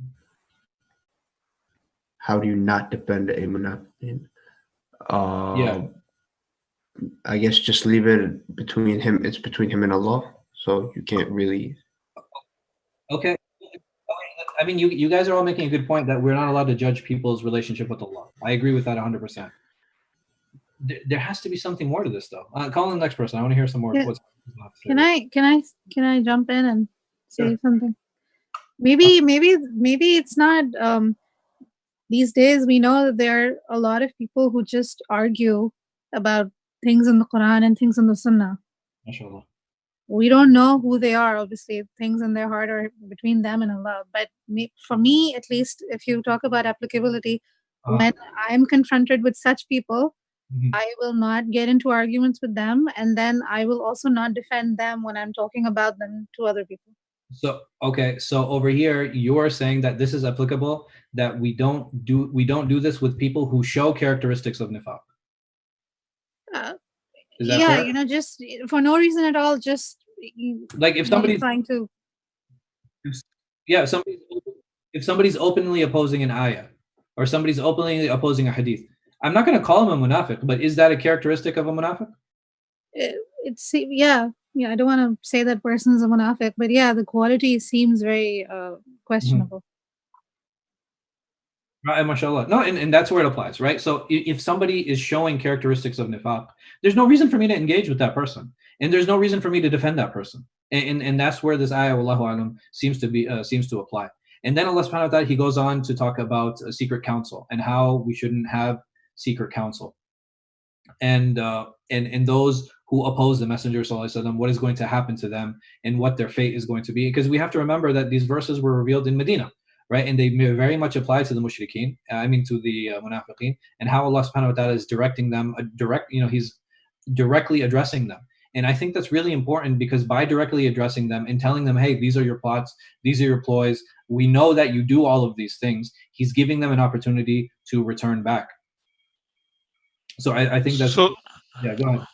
Speaker 3: How do you not defend a munafiqeen?
Speaker 1: Yeah.
Speaker 3: I guess just leave it between him. It's between him and Allah, so you can't really.
Speaker 1: Okay. I mean, you guys are all making a good point that we're not allowed to judge people's relationship with Allah. I agree with that 100%. There has to be something more to this, though. Call in the next person. I want to hear some more.
Speaker 5: Yeah. Can I jump in and say something? Maybe it's not. These days, we know that there are a lot of people who just argue about things in the Quran and things in the Sunnah.
Speaker 1: MashaAllah.
Speaker 5: We don't know who they are. Obviously, things in their heart are between them and Allah. But for me, at least, if you talk about applicability, when I'm confronted with such people, I will not get into arguments with them, and then I will also not defend them when I'm talking about them to other people. So
Speaker 1: okay, so over here you are saying that this is applicable, that we don't do this with people who show characteristics of nifaq. Is that fair?
Speaker 5: Just for no reason at all, just
Speaker 1: like if somebody's
Speaker 5: trying to.
Speaker 1: Yeah, if somebody's openly opposing an ayah, or somebody's openly opposing a hadith, I'm not going to call him a munafiq, but is that a characteristic of a munafiq?
Speaker 5: I don't want to say that person is a munafiq, but yeah, the quality seems very questionable.
Speaker 1: Right, mashallah. No, and that's where it applies, right? So if somebody is showing characteristics of nifaq, there's no reason for me to engage with that person, and there's no reason for me to defend that person, and that's where this ayah, wallahu alam, seems to apply. And then Allah subhanahu wa ta'ala, he goes on to talk about a secret counsel and how we shouldn't have secret counsel, and those who oppose the Messenger sallallahu alaihi wasallam, what is going to happen to them and what their fate is going to be, because we have to remember that these verses were revealed in Medina. Right, and they very much apply to the mushrikeen. To the munafiqeen, and how Allah subhanahu wa ta'ala is directing them. He's directly addressing them, and I think that's really important, because by directly addressing them and telling them, hey, these are your plots, these are your ploys, we know that you do all of these things, He's giving them an opportunity to return back. So I think that's
Speaker 2: so.
Speaker 1: Yeah, go ahead.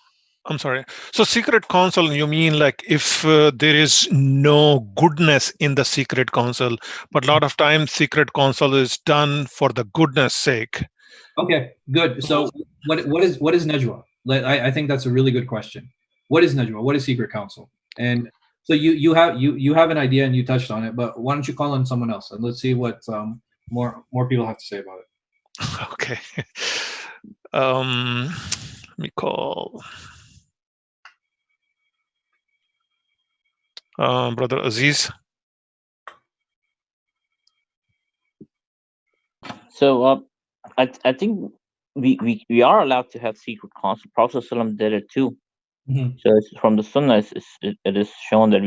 Speaker 2: I'm sorry. So secret counsel, you mean like if there is no goodness in the secret counsel, but a lot of times secret counsel is done for the goodness sake.
Speaker 1: Okay, good. So what is najwa? I think that's a really good question. What is najwa? What is secret counsel? And so you have an idea and you touched on it, but why don't you call on someone else and let's see what more people have to say about it.
Speaker 2: Okay. Let me call. Brother Aziz.
Speaker 6: So I think we are allowed to have secret counsel. Prophet ﷺ did it too.
Speaker 1: Mm-hmm.
Speaker 6: So it's from the Sunnah, it is shown that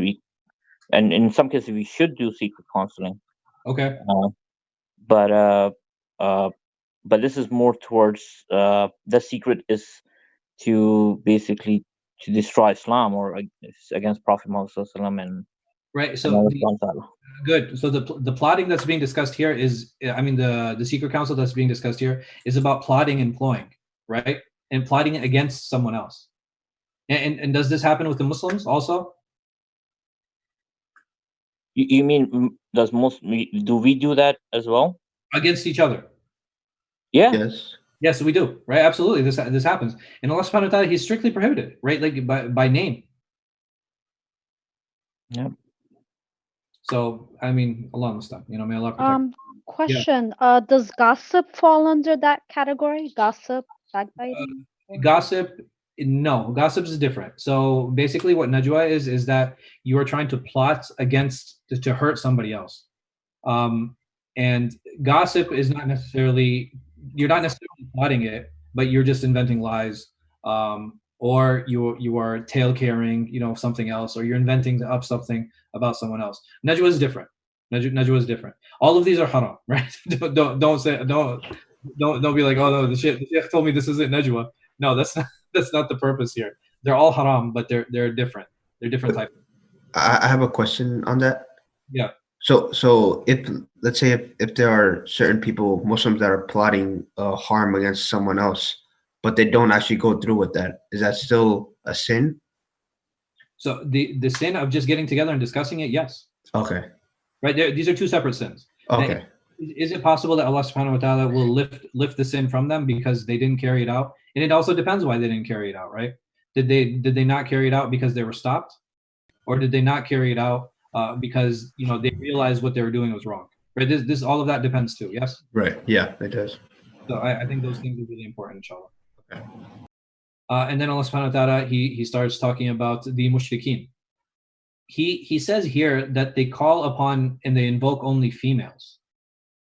Speaker 6: and in some cases we should do secret counseling.
Speaker 1: Okay.
Speaker 6: But this is more towards the secret is to basically to destroy Islam or against Prophet Muhammad ﷺ and
Speaker 1: right. So good. So the plotting that's being discussed here is, the secret counsel that's being discussed here is about plotting and ploying, right? And plotting against someone else. And does this happen with the Muslims also?
Speaker 6: You mean do we do that as well?
Speaker 1: Against each other.
Speaker 6: Yeah.
Speaker 3: Yes.
Speaker 1: Yes, we do. Right. Absolutely. This happens. And Allah subhanahu wa ta'ala, He's strictly prohibited, right? Like by name.
Speaker 6: Yeah.
Speaker 1: So I mean, Allah understand. May Allah protect.
Speaker 10: Question. Does gossip fall under that category? Gossip, backbiting?
Speaker 1: Gossip, no. Gossip is different. So basically, what najwa is that you are trying to plot against to hurt somebody else. And gossip is not necessarily, you're not necessarily plotting it, but you're just inventing lies. Or you are tale carrying, something else, or you're inventing up something about someone else. Najwa is different. Najwa is different. All of these are haram, right? don't be like, oh no, the sheikh told me this isn't najwa. No, that's not the purpose here. They're all haram, but they're different. They're different types.
Speaker 3: I have a question on that.
Speaker 1: Yeah.
Speaker 3: So if, let's say, if there are certain people, Muslims, that are plotting harm against someone else, but they don't actually go through with that, is that still a sin?
Speaker 1: So the sin of just getting together and discussing it, yes.
Speaker 3: Okay.
Speaker 1: Right there, these are two separate sins.
Speaker 3: Okay.
Speaker 1: Now, is it possible that Allah subhanahu wa ta'ala will lift the sin from them because they didn't carry it out? And it also depends why they didn't carry it out, right? Did they not carry it out because they were stopped? Or did they not carry it out because they realized what they were doing was wrong? Right? This all of that depends too, yes?
Speaker 3: Right. Yeah, it does.
Speaker 1: So I think those things are really important, inshallah. Okay. And then Allah subhanahu wa ta'ala, he starts talking about the mushrikeen. He says here that they call upon and they invoke only females.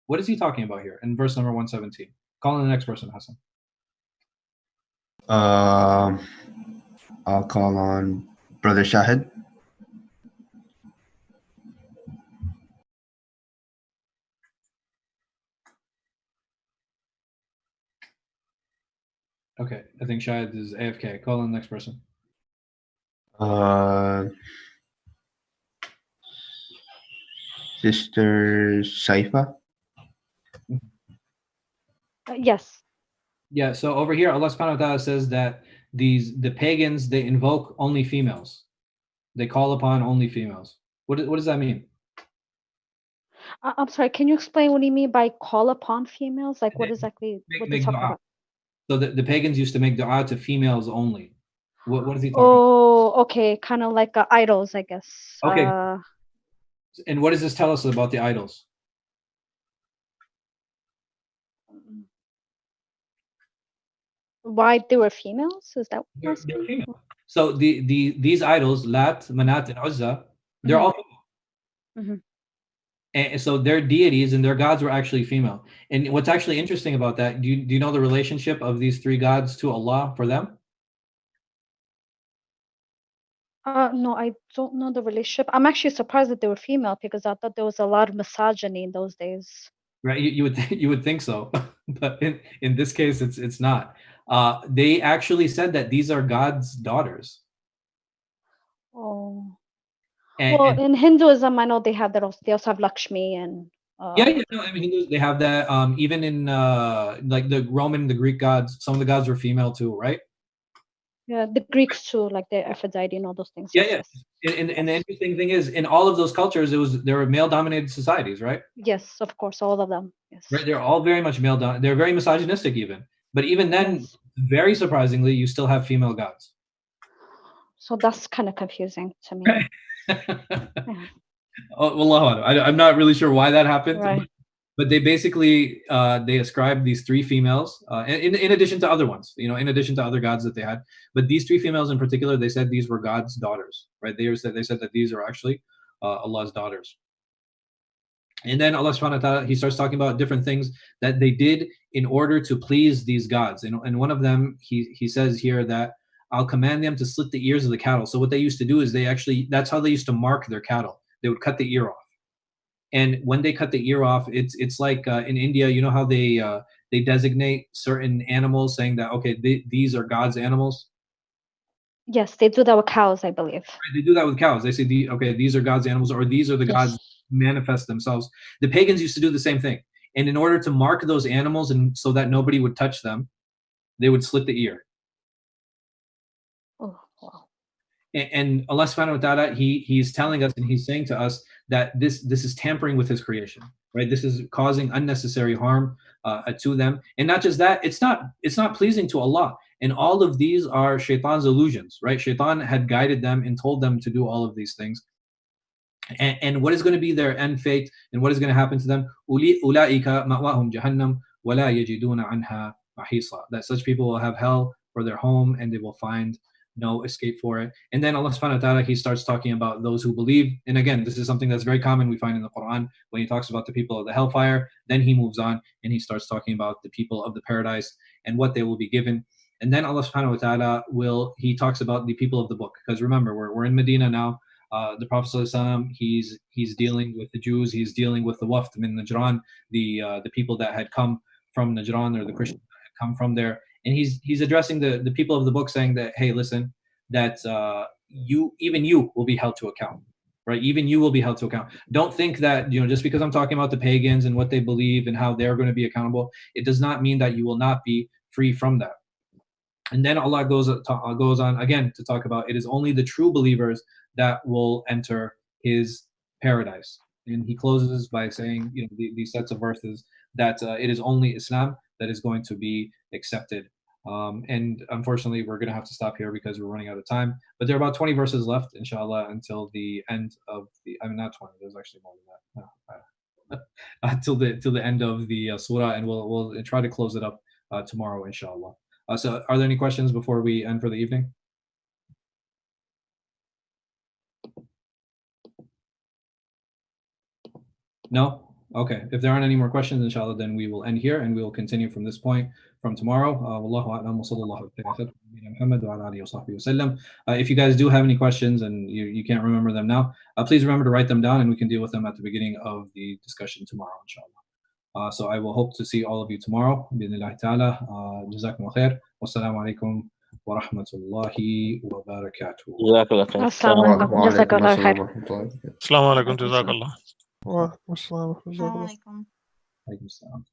Speaker 1: What is he talking about here in verse number 117? Call on the next person, Hassan.
Speaker 3: I'll call on Brother Shahid.
Speaker 1: Okay, I think Shahid is AFK. Call on the next person.
Speaker 3: Sister Saifa.
Speaker 10: Yes.
Speaker 1: Yeah, so over here, Allah subhanahu wa ta'ala says that the pagans, they invoke only females. They call upon only females. What does that mean?
Speaker 10: I'm sorry, can you explain what you mean by call upon females? Like what exactly, what they talk about?
Speaker 1: So the pagans used to make dua to females only. What is he talking
Speaker 10: about? Oh, okay, kind of like idols, I guess.
Speaker 1: Okay. And what does this tell us about the idols?
Speaker 10: Why they were females? Is that what
Speaker 1: they're female? So these idols, Lat, Manat, and Uzza, they're all female. And so their deities and their gods were actually female. And what's actually interesting about that, do you know the relationship of these three gods to Allah for them?
Speaker 10: No, I don't know the relationship. I'm actually surprised that they were female because I thought there was a lot of misogyny in those days.
Speaker 1: Right, you would think so, but in this case, it's not. They actually said that these are God's daughters.
Speaker 10: Oh. And in Hinduism, I know they have that. They also have Lakshmi and.
Speaker 1: Yeah. No, I mean Hindus, they have that. Even in like the Roman, the Greek gods, some of the gods were female too, right?
Speaker 10: Yeah, the Greeks too, like the Aphrodite and all those things.
Speaker 1: Yeah. And the interesting thing is, in all of those cultures, there were male-dominated societies, right?
Speaker 10: Yes, of course, all of them. Yes.
Speaker 1: Right, they're all very much male-dominated. They're very misogynistic, even. But even then, very surprisingly, you still have female gods.
Speaker 10: So that's kind of confusing to me.
Speaker 1: I'm not really sure why that happened,
Speaker 10: right.
Speaker 1: but they basically they ascribed these three females, in addition to other ones, in addition to other gods that they had. But these three females in particular, they said these were God's daughters, right? They said that these are actually Allah's daughters. And then Allah subhanahu wa ta'ala, he starts talking about different things that they did in order to please these gods. And one of them, he says here that I'll command them to slit the ears of the cattle. So what they used to do is that's how they used to mark their cattle. They would cut the ear off. And when they cut the ear off, it's like in India, you know how they designate certain animals saying that, okay, these are God's animals?
Speaker 10: Yes, they do that with cows, I believe.
Speaker 1: Right, they do that with cows. They say, these are God's animals, or these are the gods manifest themselves. The pagans used to do the same thing. And in order to mark those animals and so that nobody would touch them, they would slit the ear.
Speaker 10: Oh, wow.
Speaker 1: And Allah subhanahu wa ta'ala, he's telling us and he's saying to us that this is tampering with his creation, right? This is causing unnecessary harm to them. And not just that, it's not pleasing to Allah. And all of these are shaitan's illusions, right? Shaitan had guided them and told them to do all of these things. And what is going to be their end fate and what is going to happen to them? أُولَٰئِكَ مَأْوَاهُمْ جَهَنَّمْ وَلَا يَجِدُونَ عَنْهَا مَحِيصًا. That such people will have hell for their home and they will find no escape for it. And then Allah subhanahu wa ta'ala, he starts talking about those who believe. And again, this is something that's very common we find in the Quran when he talks about the people of the hellfire. Then he moves on and he starts talking about the people of the paradise and what they will be given. And then Allah subhanahu wa ta'ala he talks about the people of the book. Because remember, we're in Medina now. The Prophet ﷺ, he's dealing with the Jews, he's dealing with the Wafd min Najran, the people that had come from Najran, or the Christians that had come from there. And he's addressing the people of the book, saying that, hey, listen, that even you will be held to account, right? Even you will be held to account. Don't think that, just because I'm talking about the pagans and what they believe and how they're going to be accountable, it does not mean that you will not be free from that. And then Allah goes on again to talk about it is only the true believers that will enter his paradise. And he closes by saying, these sets of verses, that it is only Islam that is going to be accepted. And unfortunately, we're going to have to stop here because we're running out of time. But there are about 20 verses left, inshallah, until the end of not 20, there's actually more than that. Till the end of the surah, and we'll try to close it up tomorrow, inshallah. So are there any questions before we end for the evening? No? Okay. If there aren't any more questions, inshallah, then we will end here and we will continue from this point from tomorrow. If you guys do have any questions and you can't remember them now, please remember to write them down and we can deal with them at the beginning of the discussion tomorrow, inshallah. So I will hope to see all of you tomorrow. Bi-idhnillahi ta'ala. Jazakum khair. Wassalamu alaikum wa rahmatullahi wa barakatuh.
Speaker 10: Assalamu alaikum. Jazakallah khair.
Speaker 2: Assalamu alaikum. Jazakallah.
Speaker 4: Wa assalam.
Speaker 5: Assalamu alaikum.
Speaker 1: Alaikum salam.